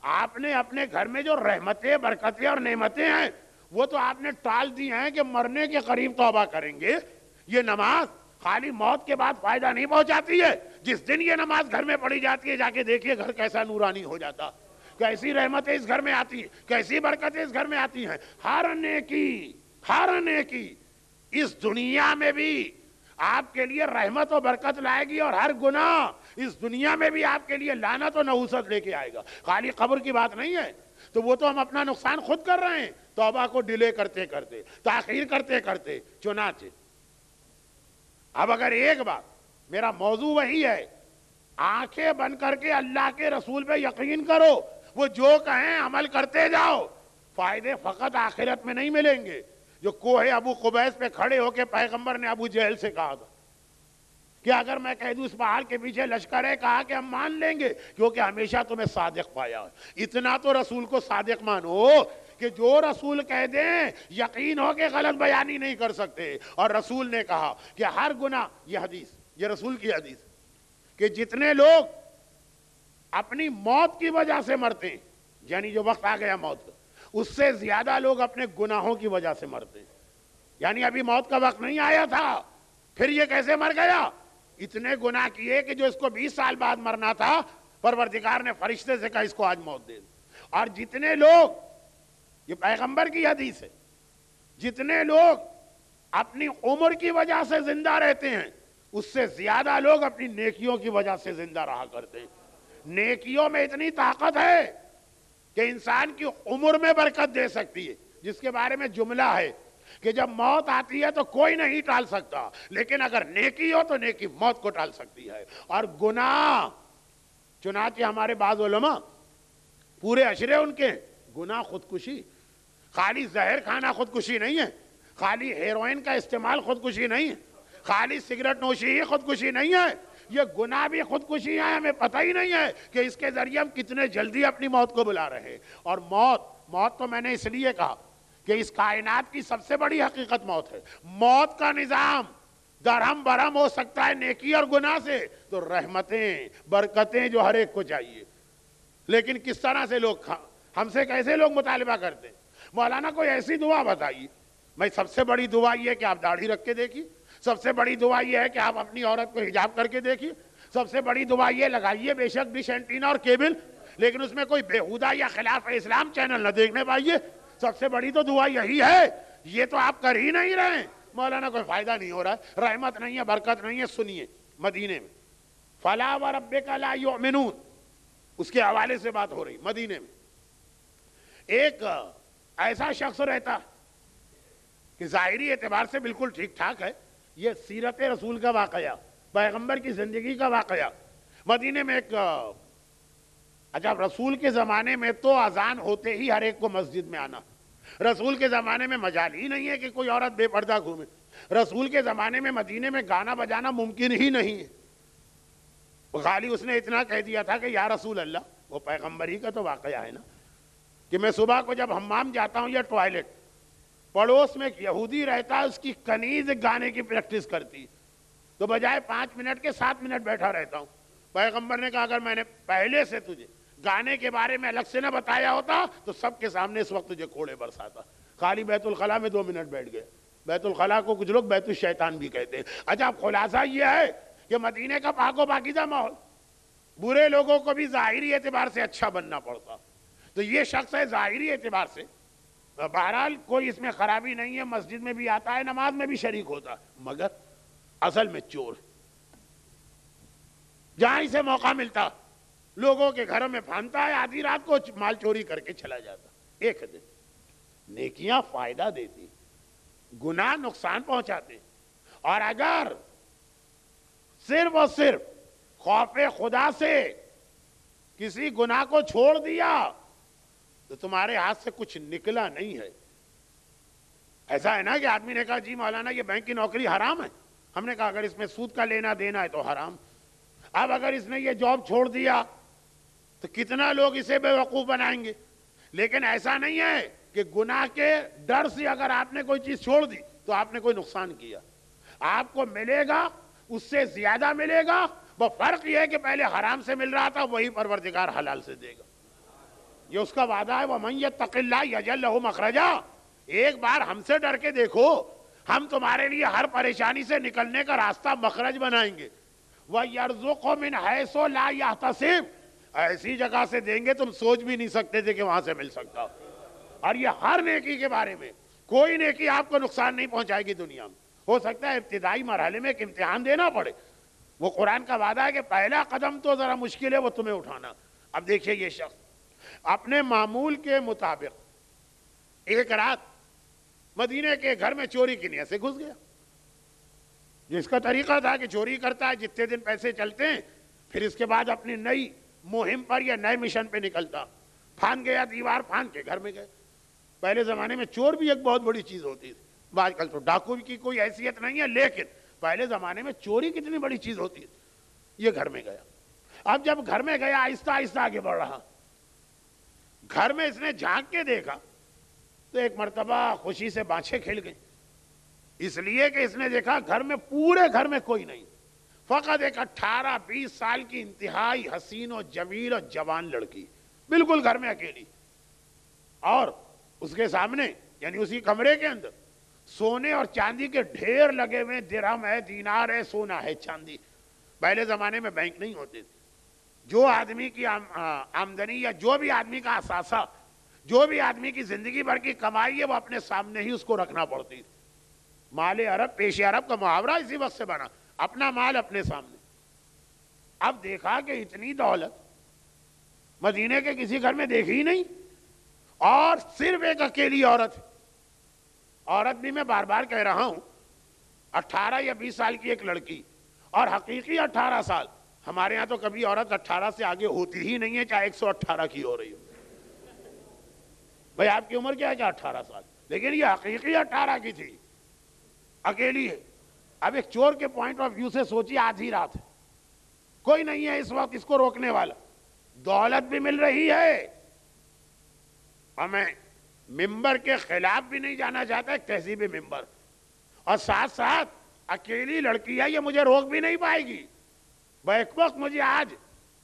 [SPEAKER 1] آپ نے اپنے گھر میں جو رحمتیں، برکتیں اور نعمتیں ہیں وہ تو آپ نے ٹال دی ہیں کہ مرنے کے قریب توبہ کریں گے. یہ نماز خالی موت کے بعد فائدہ نہیں پہنچاتی ہے. جس دن یہ نماز گھر میں پڑھی جاتی ہے جا کے دیکھیے گھر کیسا نورانی ہو جاتا، کیسی رحمتیں اس گھر میں آتی ہیں، کیسی برکتیں اس گھر میں آتی ہیں. ہر نیکی اس دنیا میں بھی آپ کے لیے رحمت و برکت لائے گی، اور ہر گناہ اس دنیا میں بھی آپ کے لیے لعنت و نحوست لے کے آئے گا. خالی قبر کی بات نہیں ہے. تو وہ تو ہم اپنا نقصان خود کر رہے ہیں توبہ کو ڈیلے کرتے کرتے، تاخیر کرتے کرتے. چنانچہ اب اگر ایک بات، میرا موضوع وہی ہے، آنکھیں بند کر کے اللہ کے رسول پہ یقین کرو، وہ جو کہیں عمل کرتے جاؤ. فائدے فقط آخرت میں نہیں ملیں گے. جو کوہ ابو قبیس پہ کھڑے ہو کے پیغمبر نے ابو جہل سے کہا تھا کہ اگر میں کہہ دوں اس پہاڑ کے پیچھے لشکر ہے، کہا کہ ہم مان لیں گے کیونکہ ہمیشہ تمہیں صادق پایا ہے. اتنا تو رسول کو صادق مانو کہ جو رسول کہہ دیں یقین ہو کہ غلط بیانی نہیں کر سکتے. اور رسول نے کہا کہ ہر گناہ، یہ حدیث، یہ رسول کی حدیث، کہ جتنے لوگ اپنی موت کی وجہ سے مرتے ہیں، یعنی جو وقت آ گیا موت کا، اس سے زیادہ لوگ اپنے گناہوں کی وجہ سے مرتے ہیں. یعنی ابھی موت کا وقت نہیں آیا تھا، پھر یہ کیسے مر گیا؟ اتنے گناہ کیے کہ جو اس کو 20 سال بعد مرنا تھا پروردگار نے فرشتے سے کہا اس کو آج موت دے دو. اور جتنے لوگ، یہ پیغمبر کی حدیث ہے، جتنے لوگ اپنی عمر کی وجہ سے زندہ رہتے ہیں اس سے زیادہ لوگ اپنی نیکیوں کی وجہ سے زندہ رہا کرتے ہیں. نیکیوں میں اتنی طاقت ہے کہ انسان کی عمر میں برکت دے سکتی ہے، جس کے بارے میں جملہ ہے کہ جب موت آتی ہے تو کوئی نہیں ٹال سکتا، لیکن اگر نیکی ہو تو نیکی موت کو ٹال سکتی ہے. اور گناہ، چنانچہ ہمارے بعض علماء پورے اشرے ان کے، گناہ خودکشی، خالی زہر کھانا خودکشی نہیں ہے، خالی ہیروئن کا استعمال خودکشی نہیں ہے، خالی سگریٹ نوشی ہی خودکشی نہیں ہے، یہ گناہ بھی خودکشی ہے. ہمیں پتہ ہی نہیں ہے کہ اس کے ذریعے ہم کتنے جلدی اپنی موت کو بلا رہے ہیں. اور موت تو میں نے اس لیے کہا کہ اس کائنات کی سب سے بڑی حقیقت موت ہے. موت کا نظام درہم برہم ہو سکتا ہے نیکی اور گناہ سے، تو رحمتیں، برکتیں جو ہر ایک کو چاہیے. لیکن کس طرح سے لوگ، ہم سے کیسے لوگ مطالبہ کرتے ہیں؟ مولانا کوئی ایسی دعا بتائیے. میں سب سے بڑی دعا یہ ہے کہ آپ داڑھی رکھ کے دیکھیے، سب سے بڑی دعا یہ ہے کہ آپ اپنی عورت کو حجاب کر کے دیکھیے، سب سے بڑی دعا یہ لگائیے بے شک ڈش اینٹینا اور کیبل، لیکن اس میں کوئی بےہودہ یا خلاف اسلام چینل نہ دیکھنے پائیے. سب سے بڑی تو دعا یہی ہے. یہ تو آپ کر ہی نہیں رہے ہیں. مولانا کوئی فائدہ نہیں ہو رہا ہے، رحمت نہیں ہے، برکت نہیں ہے. سنیے، مدینے میں فلا وربک لا یؤمنون، اس کے حوالے سے بات ہو رہی. مدینے میں ایک ایسا شخص رہتا کہ ظاہری اعتبار سے بالکل ٹھیک ٹھاک ہے، یہ سیرت رسول کا واقعہ، پیغمبر کی زندگی کا واقعہ. مدینے میں ایک، اچھا رسول کے زمانے میں تو اذان ہوتے ہی ہر ایک کو مسجد میں آنا، رسول کے زمانے میں مجال ہی نہیں ہے کہ کوئی عورت بے پردہ گھومے. رسول کے زمانے میں مدینے میں گانا بجانا ممکن ہی نہیں ہے. خالی اس نے اتنا کہہ دیا تھا کہ یا رسول اللہ، وہ پیغمبر ہی کا تو واقعہ ہے نا، کہ میں صبح کو جب حمام جاتا ہوں یا ٹوائلٹ، پڑوس میں ایک یہودی رہتا ہے، اس کی کنیز گانے کی پریکٹس کرتی، تو بجائے 5 منٹ کے 7 منٹ بیٹھا رہتا ہوں. پیغمبر نے کہا اگر میں نے پہلے سے تجھے گانے کے بارے میں الگ سے نہ بتایا ہوتا تو سب کے سامنے اس وقت تجھے کوڑے برساتا. خالی بیت الخلاء میں 2 منٹ بیٹھ گئے. بیت الخلاء کو کچھ لوگ بیت الشیطان بھی کہتے ہیں. اچھا خلاصہ یہ ہے کہ مدینے کا پاک و پاکیزہ ماحول، برے لوگوں کو بھی ظاہری اعتبار سے اچھا بننا پڑتا. تو یہ شخص ہے ظاہری اعتبار سے، بہرحال کوئی اس میں خرابی نہیں ہے، مسجد میں بھی آتا ہے، نماز میں بھی شریک ہوتا ہے، مگر اصل میں چور. جہاں اسے موقع ملتا لوگوں کے گھروں میں پھانتا ہے، آدھی رات کو مال چوری کر کے چلا جاتا. ایک دن نیکیاں فائدہ دیتی، گناہ نقصان پہنچاتے. اور اگر صرف اور صرف خوف خدا سے کسی گناہ کو چھوڑ دیا تو تمہارے ہاتھ سے کچھ نکلا نہیں ہے. ایسا ہے نا کہ آدمی نے کہا جی مولانا یہ بینک کی نوکری حرام ہے. ہم نے کہا اگر اس میں سود کا لینا دینا ہے تو حرام. اب اگر اس نے یہ جاب چھوڑ دیا تو کتنا لوگ اسے بے وقوف بنائیں گے. لیکن ایسا نہیں ہے کہ گناہ کے ڈر سے اگر آپ نے کوئی چیز چھوڑ دی تو آپ نے کوئی نقصان کیا. آپ کو ملے گا اس سے زیادہ ملے گا، وہ فرق یہ ہے کہ پہلے حرام سے مل رہا تھا، وہی پروردگار حلال سے دے گا، یہ اس کا وعدہ ہے۔ وَمَن يَتَّقِ اللَّهَ يَجْعَل لَّهُ مَخْرَجًا، ایک بار ہم سے ڈر کے دیکھو، ہم تمہارے لیے ہر پریشانی سے نکلنے کا راستہ مخرج بنائیں گے۔ وَيَرْزُقْهُ مِنْ حَيْثُ لَا يَحْتَسِبُ، ایسی جگہ سے دیں گے تم سوچ بھی نہیں سکتے تھے کہ وہاں سے مل سکتا۔ اور یہ ہر نیکی کے بارے میں، کوئی نیکی آپ کو نقصان نہیں پہنچائے گی دنیا میں۔ ہو سکتا ہے ابتدائی مرحلے میں ایک امتحان دینا پڑے، وہ قرآن کا وعدہ ہے کہ پہلا قدم تو ذرا مشکل ہے وہ تمہیں اٹھانا۔ اب دیکھیے یہ شخص اپنے معمول کے مطابق ایک رات مدینے کے گھر میں چوری کی نیت سے گھس گیا۔ جس کا طریقہ تھا کہ چوری کرتا ہے، جتنے دن پیسے چلتے ہیں پھر اس کے بعد اپنی نئی مہم پر یا نئے مشن پہ نکلتا، پھان گیا، دیوار پھان کے گھر میں گئے۔ پہلے زمانے میں چور بھی ایک بہت بڑی چیز ہوتی تھی، آج کل تو ڈاکو کی کوئی حیثیت نہیں ہے، لیکن پہلے زمانے میں چوری کتنی بڑی چیز ہوتی ہے۔ یہ گھر میں گیا، اب جب گھر میں گیا آہستہ آہستہ آگے بڑھ رہا، گھر میں اس نے جھانک کے دیکھا تو ایک مرتبہ خوشی سے بانچھیں کھل گئیں، اس لیے کہ اس نے دیکھا گھر میں پورے گھر میں کوئی نہیں، فقط ایک 18-20 سال کی انتہائی حسین و جمیل و جوان لڑکی بالکل گھر میں اکیلی، اور اس کے سامنے یعنی اسی کمرے کے اندر سونے اور چاندی کے ڈھیر لگے ہوئے، درہم ہے، دینار ہے، سونا ہے، چاندی۔ پہلے زمانے میں بینک نہیں ہوتے تھے، جو آدمی کی آمدنی یا جو بھی آدمی کا اثاثہ، جو بھی آدمی کی زندگی بھر کی کمائی ہے، وہ اپنے سامنے ہی اس کو رکھنا پڑتی تھی۔ مال عرب، پیش عرب کا محاورہ اسی وقت سے بنا، اپنا مال اپنے سامنے۔ اب دیکھا کہ اتنی دولت مدینے کے کسی گھر میں دیکھی ہی نہیں، اور صرف ایک اکیلی عورت ہے۔ عورت بھی میں بار بار کہہ رہا ہوں، 18 یا 20 سال کی ایک لڑکی، اور حقیقی 18 سال۔ ہمارے ہاں تو کبھی عورت 18 سے آگے ہوتی ہی نہیں ہے، چاہے 118 کی ہو رہی ہو۔ بھئی آپ کی عمر کیا ہے؟ 18 سال، لیکن یہ حقیقی 18 کی تھی، اکیلی ہے۔ اب ایک چور کے پوائنٹ آف ویو سے سوچی، آدھی رات ہے، کوئی نہیں ہے اس وقت اس کو روکنے والا، دولت بھی مل رہی ہے، اور میں ممبر کے خلاف بھی نہیں جانا چاہتا، ایک تہذیب ممبر، اور ساتھ ساتھ اکیلی لڑکی ہے، یہ مجھے روک بھی نہیں پائے گی، بیک وقت مجھے آج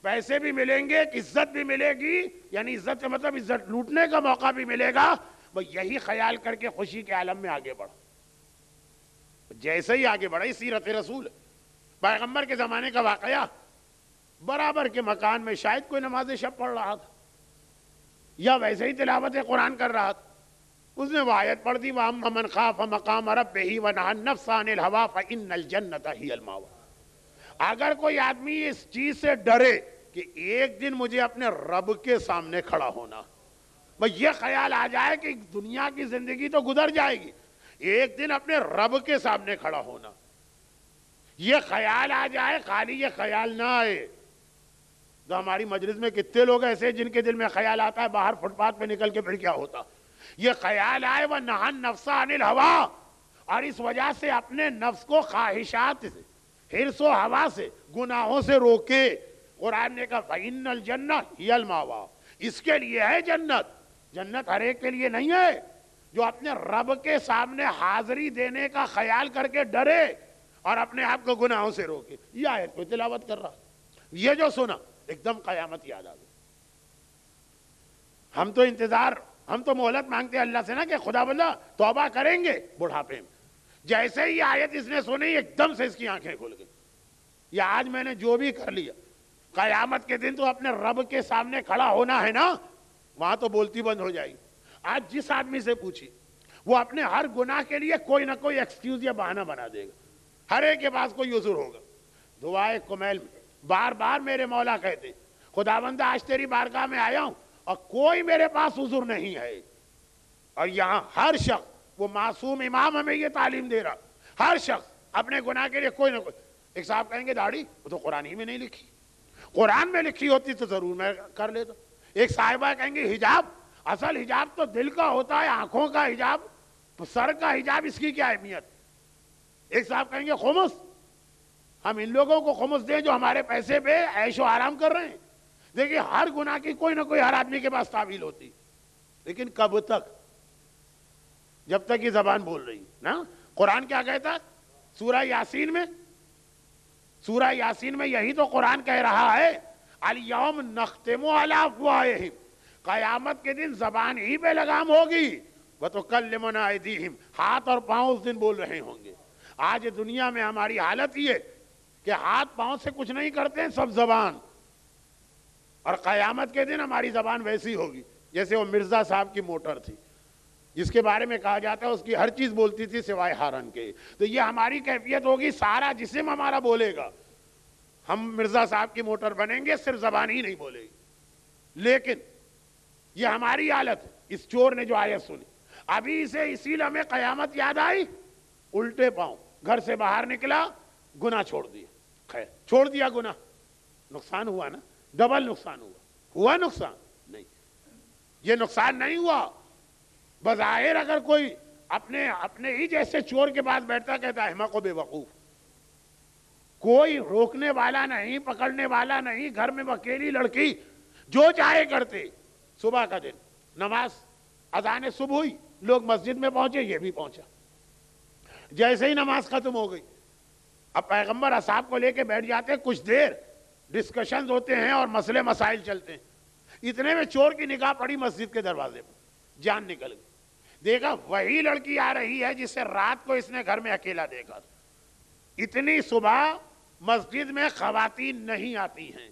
[SPEAKER 1] پیسے بھی ملیں گے، عزت بھی ملے گی، یعنی عزت سے مطلب عزت لوٹنے کا موقع بھی ملے گا، وہ یہی خیال کر کے خوشی کے عالم میں آگے بڑھا۔ جیسے ہی آگے بڑھا، سیرت رسول پیغمبر کے زمانے کا واقعہ، برابر کے مکان میں شاید کوئی نماز شب پڑھ رہا تھا یا ویسے ہی تلاوت قرآن کر رہا تھا، اس نے وہ آیت پڑھ دی، وَأَمَّا مَنْ خَافَ مَقَامَ رَبِّهِ وَنَهَى النَّفْسَ عَنِ الْهَوَىٰ فَإِنَّ الْجَنَّةَ هِيَ الْمَأْوَىٰ۔ اگر کوئی آدمی اس چیز سے ڈرے کہ ایک دن مجھے اپنے رب کے سامنے کھڑا ہونا، بھئی یہ خیال آ جائے کہ دنیا کی زندگی تو گزر جائے گی، ایک دن اپنے رب کے سامنے کھڑا ہونا، یہ خیال آ جائے، خالی یہ خیال نہ آئے۔ تو ہماری مجلس میں کتنے لوگ ایسے جن کے دل میں خیال آتا ہے باہر فٹ پاتھ پہ نکل کے پھر کیا ہوتا، یہ خیال آئے، وَنَهَى النَّفْسَ عَنِ الْهَوَىٰ، اور اس وجہ سے اپنے نفس کو خواہشات سے، حرص و ہوا سے، گناہوں سے روکے۔ قرآن نے کہا فَإِنَّ الْجَنَّةَ هِيَ الْمَأْوَىٰ، اس کے لیے ہے جنت۔ جنت ہر ایک کے لیے نہیں ہے، جو اپنے رب کے سامنے حاضری دینے کا خیال کر کے ڈرے اور اپنے آپ کو گناہوں سے روکے۔ یہ آیت کوئی تلاوت کر رہا، یہ جو سنا ایک دم قیامت یاد آ گئی۔ ہم تو انتظار، ہم تو مہلت مانگتے ہیں اللہ سے نا کہ خدا بندہ توبہ کریں گے بڑھاپے میں۔ جیسے ہی آیت اس نے سنی ایک دم سے اس کی آنکھیں کھل گئی، یہ آج میں نے جو بھی کر لیا، قیامت کے دن تو اپنے رب کے سامنے کھڑا ہونا ہے نا، وہاں تو بولتی بند ہو جائے گی۔ آج جس آدمی سے پوچھی، وہ اپنے ہر گناہ کے لیے کوئی نہ کوئی ایکسکیوز یا بہانہ بنا دے گا، ہر ایک کے پاس کوئی عذر ہوگا۔ دعائے کمیل میں بار بار میرے مولا کہتے، خداوند آج تیری بارگاہ میں آیا ہوں اور کوئی میرے پاس عذر نہیں ہے۔ اور یہاں ہر شخص، وہ معصوم امام ہمیں یہ تعلیم دے رہا، ہر شخص اپنے گناہ کے لیے کوئی نہ کوئی۔ ایک صاحب کہیں گے داڑھی وہ تو قرآن ہی میں نہیں لکھی، قرآن میں لکھی ہوتی تو ضرور میں کر لیتا۔ ایک صاحبہ کہیں گے حجاب، اصل حجاب تو دل کا ہوتا ہے، آنکھوں کا حجاب، سر کا حجاب، اس کی کیا اہمیت۔ ایک صاحب کہیں گے خمس، ہم ان لوگوں کو خمس دیں جو ہمارے پیسے پہ عیش و آرام کر رہے ہیں۔ دیکھیے ہر گناہ کی کوئی نہ کوئی ہر آدمی کے پاس تعویل ہوتی، لیکن کب تک؟ جب تک یہ زبان بول رہی نا۔ قرآن کیا کہتا ہے؟ سورہ یاسین میں یہی تو قرآن کہہ رہا ہے الیوم نختم علی افواہہم، قیامت کے دن زبان ہی پہ لگام ہوگی، وتکلمنا ایدیہم، ہاتھ اور پاؤں اس دن بول رہے ہوں گے۔ آج دنیا میں ہماری حالت یہ کہ ہاتھ پاؤں سے کچھ نہیں کرتے ہیں، سب زبان، اور قیامت کے دن ہماری زبان ویسی ہوگی جیسے وہ مرزا صاحب کی موٹر تھی جس کے بارے میں کہا جاتا ہے اس کی ہر چیز بولتی تھی سوائے ہارن کے۔ تو یہ ہماری کیفیت ہوگی، سارا جسم ہمارا بولے گا، ہم مرزا صاحب کی موٹر بنیں گے، صرف زبان ہی نہیں بولے گی۔ لیکن یہ ہماری حالت ہے۔ اس چور نے جو آیت سنی، ابھی اسے اسی لمحے قیامت یاد آئی، الٹے پاؤں گھر سے باہر نکلا، گناہ چھوڑ دیا، خیر چھوڑ دیا گناہ، نقصان ہوا نا، ڈبل نقصان ہوا نقصان نہیں، یہ نقصان نہیں ہوا۔ بظاہر اگر کوئی اپنے ہی جیسے چور کے پاس بیٹھتا کہتا ہے احمق و بے وقوف، کوئی روکنے والا نہیں، پکڑنے والا نہیں، گھر میں اکیلی لڑکی جو چاہے کرتے، صبح کا دن نماز اذان صبح ہوئی، لوگ مسجد میں پہنچے، یہ بھی پہنچا، جیسے ہی نماز ختم ہو گئی اب پیغمبر اصحاب کو لے کے بیٹھ جاتے ہیں، کچھ دیر ڈسکشنز ہوتے ہیں اور مسئلے مسائل چلتے ہیں، اتنے میں چور کی نگاہ پڑی مسجد کے دروازے پر، جان نکل گئی، دیکھا وہی لڑکی آ رہی ہے جسے رات کو اس نے گھر میں اکیلا دیکھا تھا۔ اتنی صبح مسجد میں خواتین نہیں آتی ہیں،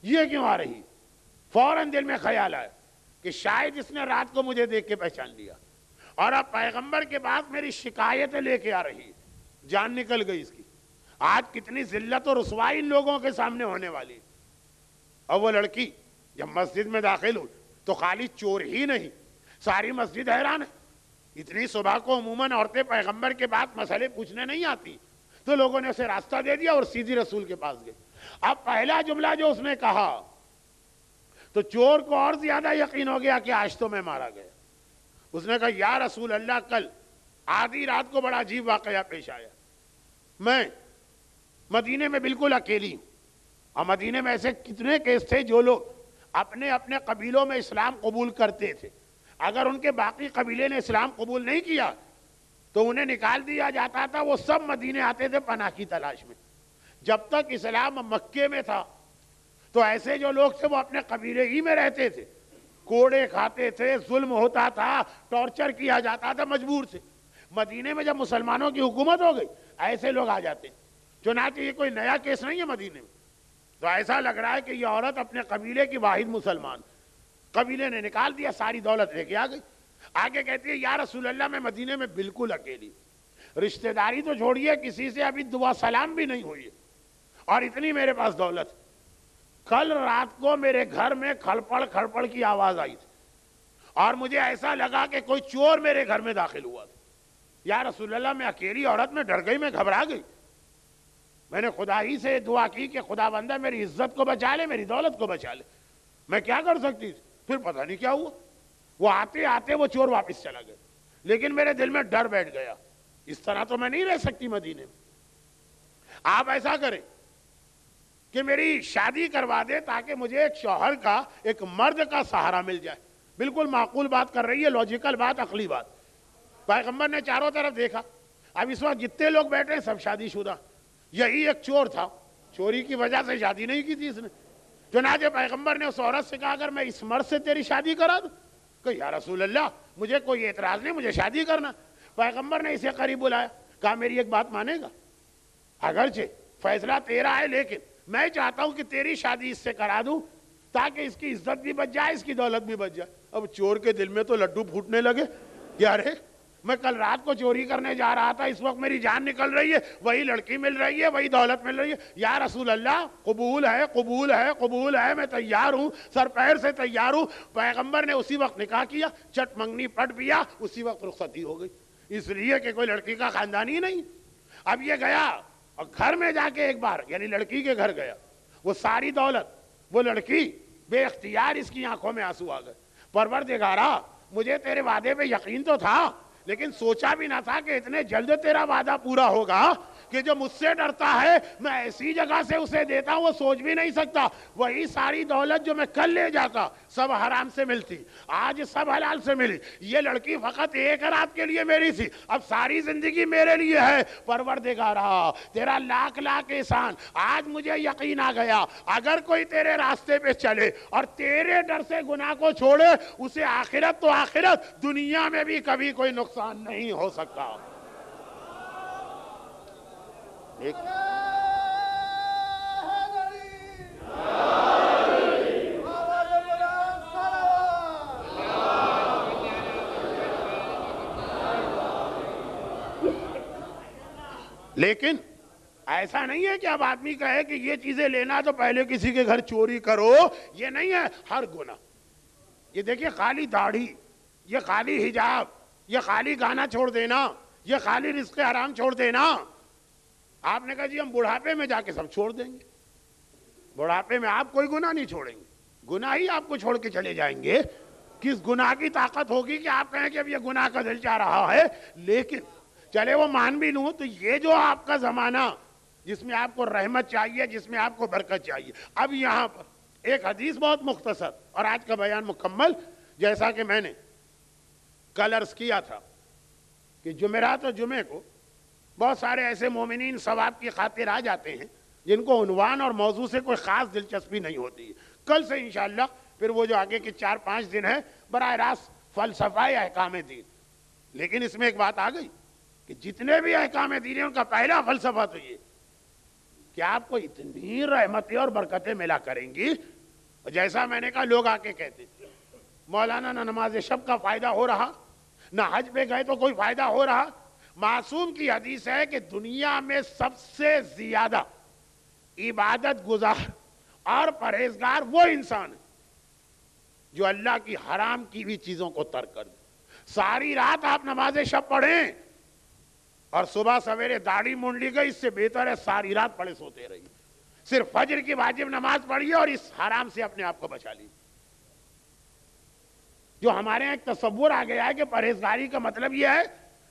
[SPEAKER 1] یہ کیوں آ رہی؟ فوراً دل میں خیال آیا کہ شاید اس نے رات کو مجھے دیکھ کے پہچان لیا اور اب پیغمبر کے بعد میری شکایتیں لے کے آ رہی، جان نکل گئی اس کی۔ آج کتنی ذلت و رسوائی ان لوگوں کے سامنے ہونے والی۔ اور وہ لڑکی جب مسجد میں داخل ہوئی تو خالی چور ہی نہیں، ساری مسجد حیران ہے۔ اتنی صبح کو عموماً عورتیں پیغمبر کے بعد مسئلے پوچھنے نہیں آتی، تو لوگوں نے اسے راستہ دے دیا اور سیدھی رسول کے پاس گئے۔ اب پہلا جملہ جو اس نے کہا تو چور کو اور زیادہ یقین ہو گیا کہ آج تو میں مارا گیا۔ اس نے کہا یا رسول اللہ، کل آدھی رات کو بڑا عجیب واقعہ پیش آیا، میں مدینے میں بالکل اکیلی ہوں، اور مدینے میں ایسے کتنے کیس تھے جو لوگ اپنے اپنے قبیلوں میں اسلام قبول کرتے تھے، اگر ان کے باقی قبیلے نے اسلام قبول نہیں کیا تو انہیں نکال دیا جاتا تھا، وہ سب مدینے آتے تھے پناہ کی تلاش میں۔ جب تک اسلام مکے میں تھا تو ایسے جو لوگ تھے وہ اپنے قبیلے ہی میں رہتے تھے، کوڑے کھاتے تھے، ظلم ہوتا تھا، ٹارچر کیا جاتا تھا مجبور سے۔ مدینے میں جب مسلمانوں کی حکومت ہو گئی ایسے لوگ آ جاتے ہیں، چنانچہ یہ کوئی نیا کیس نہیں ہے مدینے میں، تو ایسا لگ رہا ہے کہ یہ عورت اپنے قبیلے کی واحد مسلمان، قبیلے نے نکال دیا، ساری دولت لے کے آ گئی۔ آگے کہتی ہے یا رسول اللہ، میں مدینے میں بالکل اکیلی، رشتہ داری تو چھوڑیے، کسی سے ابھی دعا سلام بھی نہیں ہوئی ہے، اور اتنی میرے پاس دولت۔ کل رات کو میرے گھر میں کھڑپڑ کی آواز آئی تھی اور مجھے ایسا لگا کہ کوئی چور میرے گھر میں داخل ہوا تھا۔ یا رسول اللہ، میں اکیلی عورت میں ڈر گئی، میں گھبرا گئی، میں نے خدا ہی سے دعا کی کہ خدا بندہ میری عزت کو بچا لے، میری دولت کو بچا لے، میں کیا کر سکتی تھی؟ پھر پتہ نہیں کیا ہوا، وہ آتے آتے وہ چور واپس چلا گیا، لیکن میرے دل میں ڈر بیٹھ گیا، اس طرح تو میں نہیں رہ سکتی مدینے میں۔ آپ ایسا کریں کہ میری شادی کروا دے تاکہ مجھے ایک شوہر کا، ایک مرد کا سہارا مل جائے۔ بالکل معقول بات کر رہی ہے، لاجیکل بات، عقلی بات۔ پیغمبر نے چاروں طرف دیکھا، اب اس وقت جتنے لوگ بیٹھے ہیں سب شادی شدہ، یہی ایک چور تھا، چوری کی وجہ سے شادی نہیں کی تھی اس نے۔ چنانچہ پیغمبر نے اس عورت سے کہا اگر میں اس مرد سے تیری شادی کرا دوں؟ کہ یا رسول اللہ، مجھے کوئی اعتراض نہیں، مجھے شادی کرنا۔ پیغمبر نے اسے قریب بلایا، کہا میری ایک بات مانے گا؟ اگرچہ فیصلہ تیرا ہے لیکن میں چاہتا ہوں کہ تیری شادی اس سے کرا دوں تاکہ اس کی عزت بھی بچ جائے، اس کی دولت بھی بچ جائے۔ اب چور کے دل میں تو لڈو پھوٹنے لگے، یار میں کل رات کو چوری کرنے جا رہا تھا، اس وقت میری جان نکل رہی ہے، وہی لڑکی مل رہی ہے، وہی دولت مل رہی ہے، یا رسول اللہ قبول ہے، قبول ہے، قبول ہے، میں تیار ہوں، سر پیر سے تیار ہوں۔ پیغمبر نے اسی وقت نکاح کیا، چٹ منگنی پٹ پیا، اسی وقت رخصتی ہو گئی، اس لیے کہ کوئی لڑکی کا خاندان ہی نہیں۔ اب یہ گیا اور گھر میں جا کے ایک بار، یعنی لڑکی کے گھر گیا، وہ ساری دولت، وہ لڑکی بے اختیار اس کی آنکھوں میں آنسو آ گئے۔ پروردگارا، مجھے تیرے وعدے پہ یقین تو تھا لیکن سوچا بھی نہ تھا کہ اتنے جلد تیرا وعدہ پورا ہوگا کہ کہ جو مجھ سے ڈرتا ہے میں ایسی جگہ سے اسے دیتا ہوں وہ سوچ بھی نہیں سکتا. وہی ساری دولت جو میں کل لے جاتا سب حرام سے ملتی, آج سب حلال سے ملی. یہ لڑکی فقط ایک رات کے لیے میری تھی, اب ساری زندگی میرے لیے ہے. پروردگارا تیرا لاکھ لاکھ احسان. آج مجھے یقین آ گیا اگر کوئی تیرے راستے پہ چلے اور تیرے ڈر سے گناہ کو چھوڑے, اسے آخرت تو آخرت, دنیا میں بھی کبھی کوئی نقصان نہیں ہو سکتا. لیکن ایسا نہیں ہے کہ اب آدمی کہے کہ یہ چیزیں لینا تو پہلے کسی کے گھر چوری کرو, یہ نہیں ہے ہر گناہ. یہ دیکھیے خالی داڑھی, یہ خالی حجاب, یہ خالی گانا چھوڑ دینا, یہ خالی رزق حرام چھوڑ دینا. آپ نے کہا جی ہم بڑھاپے میں جا کے سب چھوڑ دیں گے. بڑھاپے میں آپ کوئی گناہ نہیں چھوڑیں گے, گناہ ہی آپ کو چھوڑ کے چلے جائیں گے. کس گناہ کی طاقت ہوگی کہ آپ کہیں کہ اب یہ گناہ کا دل چاہ رہا ہے. لیکن چلے وہ مان بھی لوں تو یہ جو آپ کا زمانہ جس میں آپ کو رحمت چاہیے, جس میں آپ کو برکت چاہیے, اب یہاں پر ایک حدیث بہت مختصر اور آج کا بیان مکمل, جیسا کہ میں نے کل عرض کیا تھا کہ جمعرات و جمعے کو بہت سارے ایسے مومنین ثواب کی خاطر آ جاتے ہیں جن کو عنوان اور موضوع سے کوئی خاص دلچسپی نہیں ہوتی. کل سے انشاءاللہ پھر وہ جو آگے کے 4-5 دن ہیں براہ راست فلسفہ یا احکام دین. لیکن اس میں ایک بات آ گئی کہ جتنے بھی احکام دین ہیں ان کا پہلا فلسفہ تو یہ کہ آپ کو اتنی رحمتیں اور برکتیں ملا کریں گی. جیسا میں نے کہا لوگ آ کے کہتے مولانا نہ نماز شب کا فائدہ ہو رہا, نہ حج پہ گئے تو کوئی فائدہ ہو رہا. معصوم کی حدیث ہے کہ دنیا میں سب سے زیادہ عبادت گزار اور پرہیزگار وہ انسان ہے جو اللہ کی حرام کی ہوئی چیزوں کو ترک کر دے. ساری رات آپ نماز شب پڑھیں اور صبح سویرے داڑھی مونڈ لی گئی, اس سے بہتر ہے ساری رات پڑھے سوتے رہیے. صرف فجر کی واجب نماز پڑھیے اور اس حرام سے اپنے آپ کو بچا لیجیے. جو ہمارے یہاں ایک تصور آ گیا ہے کہ پرہیزگاری کا مطلب یہ ہے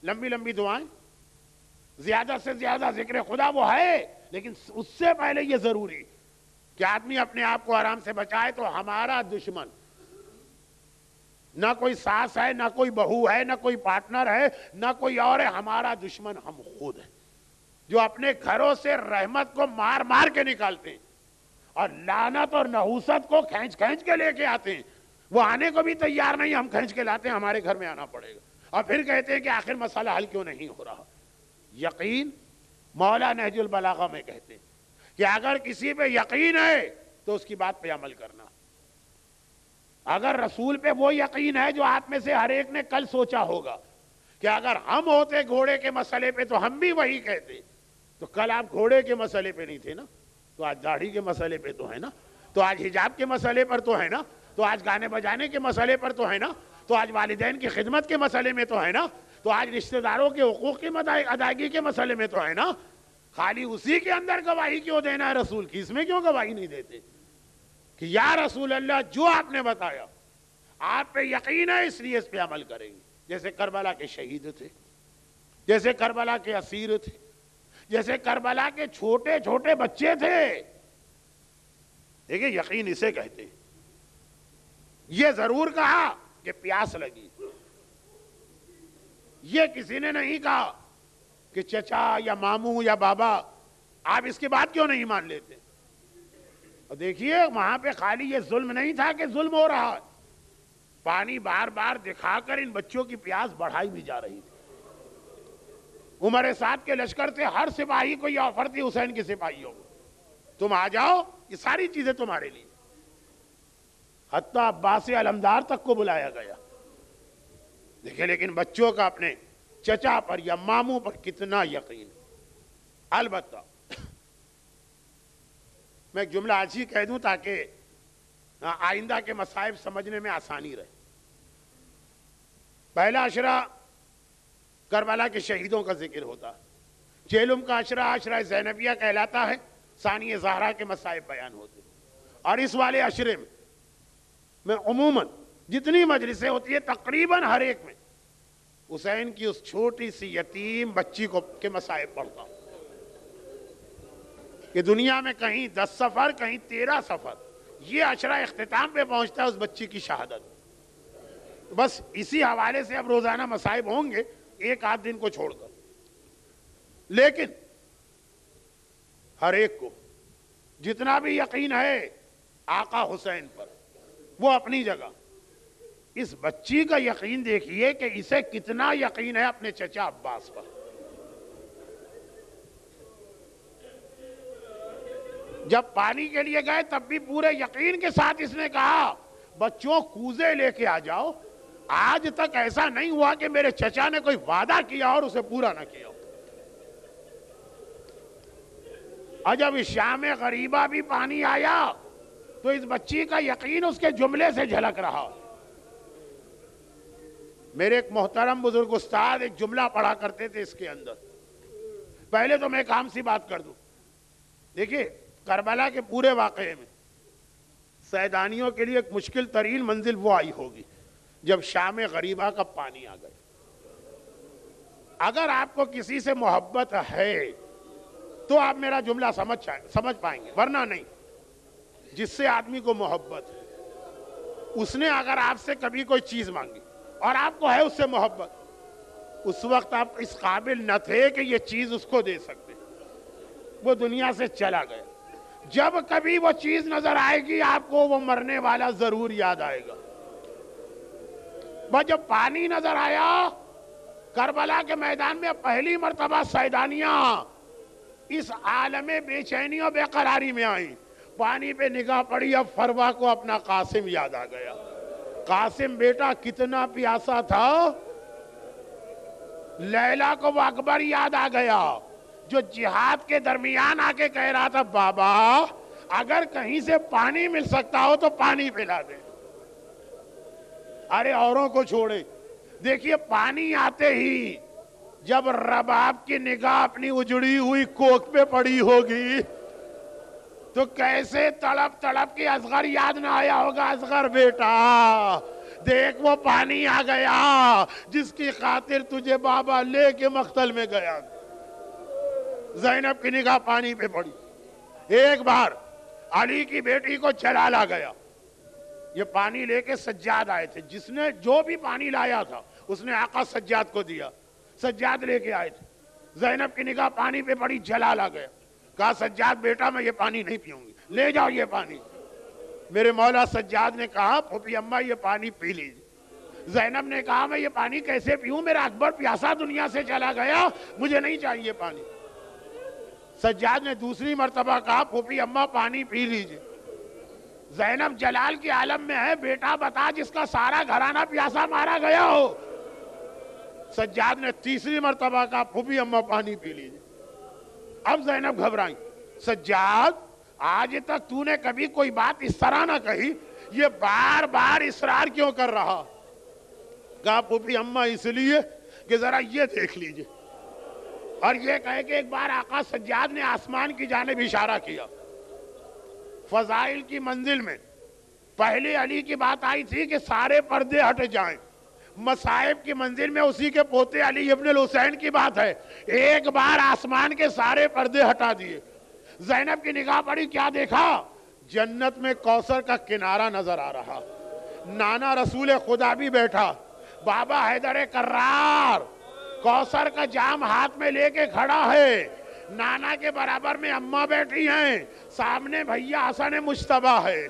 [SPEAKER 1] لمبی لمبی دعائیں, زیادہ سے زیادہ ذکر خدا, وہ ہے, لیکن اس سے پہلے یہ ضروری کہ آدمی اپنے آپ کو آرام سے بچائے. تو ہمارا دشمن نہ کوئی ساس ہے, نہ کوئی بہو ہے, نہ کوئی پارٹنر ہے, نہ کوئی اور ہے. ہمارا دشمن ہم خود ہیں جو اپنے گھروں سے رحمت کو مار مار کے نکالتے ہیں اور لعنت اور نحوست کو کھینچ کھینچ کے لے کے آتے ہیں. وہ آنے کو بھی تیار نہیں, ہم کھینچ کے لاتے ہیں, ہمارے گھر میں آنا پڑے گا. اور پھر کہتے ہیں کہ آخر مسئلہ حل کیوں نہیں ہو رہا. یقین مولا نہج البلاغہ میں کہتے ہیں کہ اگر کسی پہ یقین ہے تو اس کی بات پہ عمل کرنا. اگر رسول پہ وہ یقین ہے جو آپ میں سے ہر ایک نے کل سوچا ہوگا کہ اگر ہم ہوتے گھوڑے کے مسئلے پہ تو ہم بھی وہی کہتے, تو کل آپ گھوڑے کے مسئلے پہ نہیں تھے نا, تو آج داڑھی کے مسئلے پہ تو ہے نا, تو آج حجاب کے مسئلے پر تو ہے نا, تو آج گانے بجانے کے مسئلے پر تو ہے نا, تو آج والدین کی خدمت کے مسئلے میں تو ہے نا, تو آج رشتہ داروں کے حقوق کی ادائیگی کے مسئلے میں تو ہے نا. خالی اسی کے اندر گواہی کیوں دینا ہے رسول کی, اس میں کیوں گواہی نہیں دیتے کہ یا رسول اللہ جو آپ نے بتایا آپ پہ یقین ہے اس لیے اس پہ عمل کریں گے. جیسے کربلا کے شہید تھے, جیسے کربلا کے اسیر تھے, جیسے کربلا کے چھوٹے چھوٹے بچے تھے. دیکھیں یقین اسے کہتے ہیں. یہ ضرور کہا کہ پیاس لگی, یہ کسی نے نہیں کہا کہ چچا یا ماموں یا بابا آپ اس کے بعد کیوں نہیں مان لیتے. اور دیکھیے وہاں پہ خالی یہ ظلم نہیں تھا کہ ظلم ہو رہا ہے, پانی بار بار دکھا کر ان بچوں کی پیاس بڑھائی بھی جا رہی تھی. عمر سعد کے لشکر سے ہر سپاہی کو یہ آفر تھی حسین کے سپاہیوں کو, تم آ جاؤ, یہ ساری چیزیں تمہارے لیے. حتیٰ عباس علمدار تک کو بلایا گیا. دیکھیں لیکن بچوں کا اپنے چچا پر یا ماموں پر کتنا یقین. البتہ میں ایک جملہ آج ہی کہہ دوں تاکہ آئندہ کے مصائب سمجھنے میں آسانی رہے. پہلا عشرہ کربلا کے شہیدوں کا ذکر ہوتا, چیلم کا عشرہ عشرہ زینبیہ کہلاتا ہے, ثانی زہرا کے مصائب بیان ہوتے. اور اس والے عشرے میں عموماً جتنی مجلسیں ہوتی ہے تقریباً ہر ایک میں حسین کی اس چھوٹی سی یتیم بچی کے مصائب پڑھتا ہوں. کہ دنیا میں کہیں 10 سفر کہیں 13 سفر، یہ عشرہ اختتام پہ پہنچتا ہے اس بچی کی شہادت۔ بس اسی حوالے سے اب روزانہ مصائب ہوں گے ایک آدھ دن کو چھوڑ کر، لیکن ہر ایک کو جتنا بھی یقین ہے آقا حسین پر وہ اپنی جگہ، اس بچی کا یقین دیکھیے کہ اسے کتنا یقین ہے اپنے چچا عباس پر۔ جب پانی کے لیے گئے تب بھی پورے یقین کے ساتھ اس نے کہا بچوں کوزے لے کے آ جاؤ، آج تک ایسا نہیں ہوا کہ میرے چچا نے کوئی وعدہ کیا اور اسے پورا نہ کیا۔ اور جب شام غریبہ بھی پانی آیا تو اس بچی کا یقین اس کے جملے سے جھلک رہا۔ میرے ایک محترم بزرگ استاد ایک جملہ پڑھا کرتے تھے اس کے اندر۔ پہلے تو میں ایک عام سی بات کر دوں، دیکھیے کربلا کے پورے واقعے میں سیدانیوں کے لیے ایک مشکل ترین منزل وہ آئی ہوگی جب شام غریبہ کا پانی آ گئے۔ اگر آپ کو کسی سے محبت ہے تو آپ میرا جملہ سمجھ پائیں گے، ورنہ نہیں۔ جس سے آدمی کو محبت ہے، اس نے اگر آپ سے کبھی کوئی چیز مانگی اور آپ کو ہے اس سے محبت، اس وقت آپ اس قابل نہ تھے کہ یہ چیز اس کو دے سکتے، وہ دنیا سے چلا گیا۔ جب کبھی وہ چیز نظر آئے گی آپ کو وہ مرنے والا ضرور یاد آئے گا۔ بس جب پانی نظر آیا کربلا کے میدان میں پہلی مرتبہ سیدانیاں اس عالم بے چینی اور بے قراری میں آئیں، پانی پہ نگاہ پڑی، اب فروا کو اپنا قاسم یاد آ گیا۔ قاسم بیٹا کتنا پیاسا تھا، لیلا کو وہ اکبر یاد آ گیا جو جہاد کے درمیان آ کے کہہ رہا تھا بابا اگر کہیں سے پانی مل سکتا ہو تو پانی پلا دے۔ ارے اوروں کو چھوڑے، دیکھیے پانی آتے ہی جب رباب کی نگاہ اپنی اجڑی ہوئی کوکھ پہ پڑی ہوگی تو کیسے تڑپ تڑپ کے اصغر یاد نہ آیا ہوگا، اصغر بیٹا دیکھ وہ پانی آ گیا جس کی خاطر تجھے بابا لے کے مقتل میں گیا۔ زینب کی نگاہ پانی پہ پڑی۔ ایک بار علی کی بیٹی کو جلال آ گیا، یہ پانی لے کے سجاد آئے تھے، جس نے جو بھی پانی لایا تھا اس نے آقا سجاد کو دیا، سجاد لے کے آئے تھے۔ زینب کی نگاہ پانی پہ پڑی، جلال آ گیا، کہا سجاد بیٹا میں یہ پانی نہیں پیوں گی، لے جاؤ یہ پانی۔ میرے مولا سجاد نے کہا پھوپھی اماں یہ پانی پی لیجیے۔ زینب نے کہا میں یہ پانی کیسے پیوں، میرا اکبر پیاسا دنیا سے چلا گیا، مجھے نہیں چاہیے پانی۔ سجاد نے دوسری مرتبہ کہا پھوپھی اماں پانی پی لیجیے۔ زینب جلال کی عالم میں ہے، بیٹا بتا جس کا سارا گھرانہ پیاسا مارا گیا ہو۔ سجاد نے تیسری مرتبہ کہا پھوپھی اماں پانی پی لیجیے۔ اب زینب گھبرائیں، سجاد آج تک تو نے کبھی کوئی بات اس طرح نہ کہی، یہ بار بار اصرار کیوں کر رہا؟ کہا پھوپھی اماں اس لیے کہ ذرا یہ دیکھ لیجیے، اور یہ کہے کہ ایک بار آقا سجاد نے آسمان کی جانب اشارہ کیا۔ فضائل کی منزل میں پہلے علی کی بات آئی تھی کہ سارے پردے ہٹ جائیں، مصائب کی منزل میں اسی کے پوتے علی ابن الحسین کی بات ہے، ایک بار آسمان کے سارے پردے ہٹا دیے۔ زینب کی نگاہ پڑی، کیا دیکھا؟ جنت میں کوثر کا کنارہ نظر آ رہا، نانا رسول خدا بھی بیٹھا، بابا حیدر کرار کوثر کا جام ہاتھ میں لے کے کھڑا ہے، نانا کے برابر میں اماں بیٹھی ہیں، سامنے بھیا حسن مجتبیٰ ہے،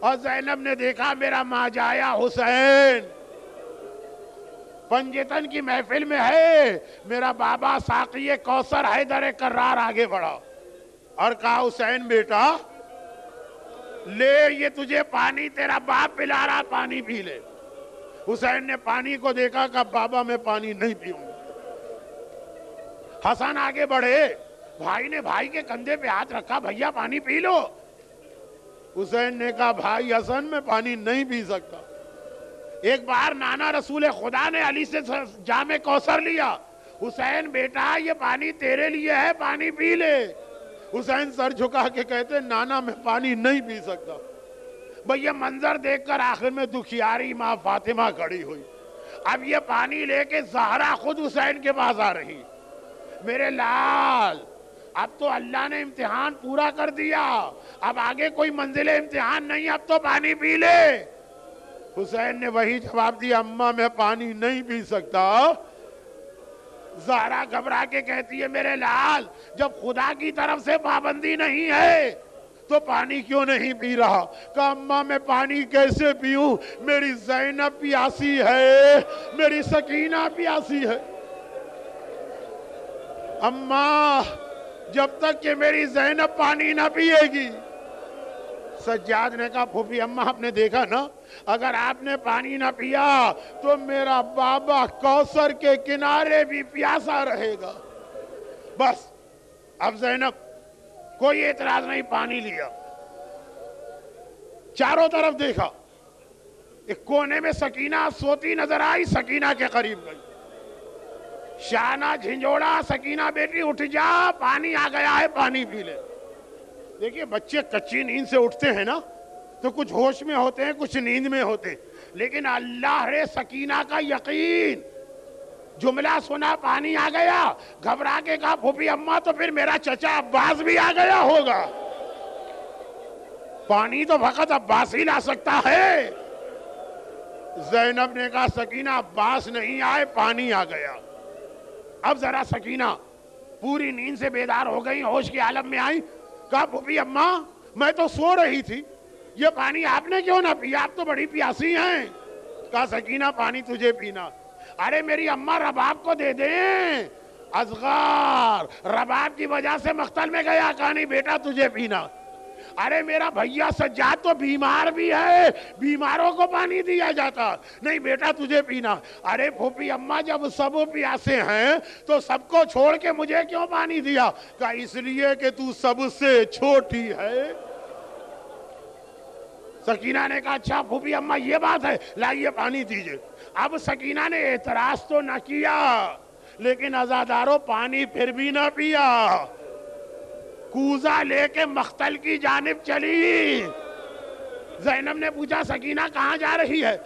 [SPEAKER 1] اور زینب نے دیکھا میرا ماجایا حسین پنجتن کی محفل میں ہے، میرا بابا ساقی کوثر حیدر کرار آگے بڑھا اور کہا حسین بیٹا لے یہ تجھے پانی تیرا باپ پلا رہا، پانی پی لے۔ حسین نے پانی کو دیکھا، کہا بابا میں پانی نہیں پیوں گا۔ حسن آگے بڑھے، بھائی نے بھائی کے کندھے پہ ہاتھ رکھا، بھیا پانی پی لو۔ حسین نے کہا بھائی حسن میں پانی نہیں پی سکتا۔ ایک بار نانا رسول خدا نے علی سے جام کوثر لیا، حسین بیٹا یہ پانی تیرے لیے ہے، پانی پی لے۔ حسین سر جھکا کے کہتے نانا میں پانی نہیں پی سکتا۔ بھئی یہ منظر دیکھ کر آخر میں دکھیاری ماں فاطمہ کھڑی ہوئی، اب یہ پانی لے کے زہرا خود حسین کے پاس آ رہی، میرے لال اب تو اللہ نے امتحان پورا کر دیا، اب آگے کوئی منزل امتحان نہیں، اب تو پانی پی لے۔ حسین نے وہی جواب دیا، اماں میں پانی نہیں پی سکتا۔ زہرا گھبرا کے کہتی ہے، میرے لال جب خدا کی طرف سے پابندی نہیں ہے تو پانی کیوں نہیں پی رہا؟ کہا اماں میں پانی کیسے پیوں، میری زینب پیاسی ہے، میری سکینہ پیاسی ہے۔ اماں جب تک کہ میری زینب پانی نہ پیے گی۔ سجاد نے کہا پھوپھی اماں آپ نے دیکھا نا، اگر آپ نے پانی نہ پیا تو میرا بابا کوثر کے کنارے بھی پیاسا رہے گا۔ بس اب زینب کوئی اعتراض نہیں، پانی لیا، چاروں طرف دیکھا، ایک کونے میں سکینہ سوتی نظر آئی، سکینہ کے قریب گئی، شانہ جھنجھوڑا، سکینہ بیٹی اٹھ جا، پانی آ گیا ہے، پانی پی لے۔ دیکھیے بچے کچی نیند سے اٹھتے ہیں نا تو کچھ ہوش میں ہوتے ہیں، کچھ نیند میں ہوتے ہیں، لیکن اللہ رے سکینہ کا یقین، جملہ سنا پانی آ گیا، گھبرا کے کہا پھوپھی اماں تو پھر میرا چچا عباس بھی آ گیا ہوگا، پانی تو فقط عباس ہی لا سکتا ہے۔ زینب نے کہا سکینہ عباس نہیں آئے، پانی آ گیا۔ اب ذرا سکینہ پوری نیند سے بیدار ہو گئی، ہوش کے عالم میں آئی، کہا پھوپھی اماں میں تو سو رہی تھی، یہ پانی آپ نے کیوں نہ پیا، آپ تو بڑی پیاسی ہیں۔ کہا سکینہ پانی تجھے پینا، ارے میری اماں رباب کو دے دیں، اصغر رباب کی وجہ سے مقتل میں گیا، کہا نہیں بیٹا تجھے پینا، ارے میرا بھیا سجاد تو بیمار بھی ہے، بیماروں کو پانی دیا جاتا، نہیں بیٹا تجھے پینا، ارے پھوپھی اماں جب سب پیاسے ہیں تو سب کو چھوڑ کے مجھے کیوں پانی دیا؟ کہا اس لیے کہ تو سب سے چھوٹی ہے۔ سکینہ نے کہا اچھا پھوپھی اماں یہ بات ہے، لائیے پانی دیجئے۔ اب سکینہ نے اعتراض تو نہ کیا لیکن عزاداروں پانی پھر بھی نہ پیا، کوزہ لے کے مقتل کی جانب چلی۔ زینب نے پوچھا سکینہ کہاں جا رہی ہے؟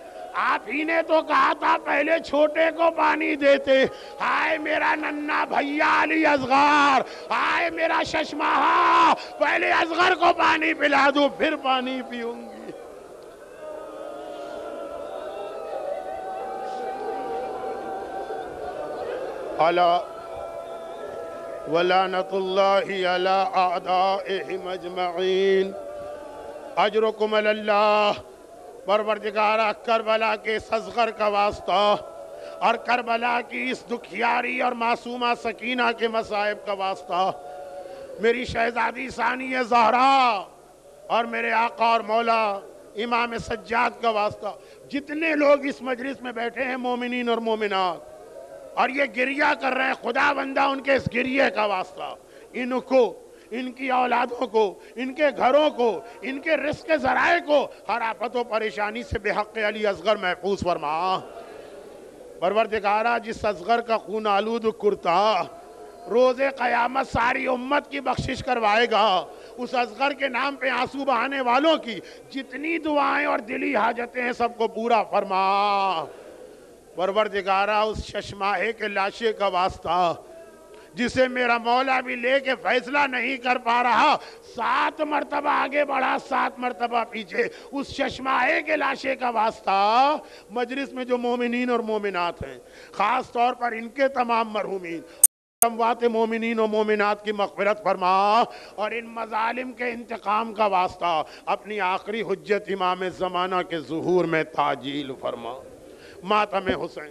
[SPEAKER 1] آپ ہی نے تو کہا تھا پہلے چھوٹے کو پانی دیتے، ہائے میرا ننھا بھیا علی اصغر، ہائے میرا ششماہا، پہلے اصغر کو پانی پلا دو پھر پانی پیوں گی۔ الا ولعنت اللہ علی اعدائہم اجمعین۔ اجرکم علی اللہ۔ پروردگارہ کربلا کے اس اصغر کا واسطہ اور کربلا کی اس دکھیاری اور معصومہ سکینہ کے مصائب کا واسطہ، میری شہزادی ثانیہ زہرا اور میرے آقا اور مولا امام سجاد کا واسطہ، جتنے لوگ اس مجلس میں بیٹھے ہیں مومنین اور مومنات اور یہ گریہ کر رہے ہیں، خدا بندہ ان کے اس گریہ کا واسطہ ان کو، ان کی اولادوں کو، ان کے گھروں کو، ان کے رزق کے ذرائع کو ہر آفت و پریشانی سے بے حق علی اصغر محفوظ فرما۔ پروردگارہ جس اصغر کا خون آلود کرتا روز قیامت ساری امت کی بخشش کروائے گا، اس اصغر کے نام پہ آنسو بہانے والوں کی جتنی دعائیں اور دلی حاجتیں ہیں سب کو پورا فرما۔ پروردگارہ اس ششماہے کے لاشے کا واسطہ جسے میرا مولا بھی لے کے فیصلہ نہیں کر پا رہا، 7 مرتبہ آگے بڑھا 7 مرتبہ پیچھے، اس ششماہے کے لاشے کا واسطہ مجلس میں جو مومنین اور مومنات ہیں، خاص طور پر ان کے تمام مرحومین، اموات مومنین و مومنات کی مغفرت فرما، اور ان مظالم کے انتقام کا واسطہ اپنی آخری حجت امام زمانہ کے ظہور میں تعجیل فرما۔ ماتم حسین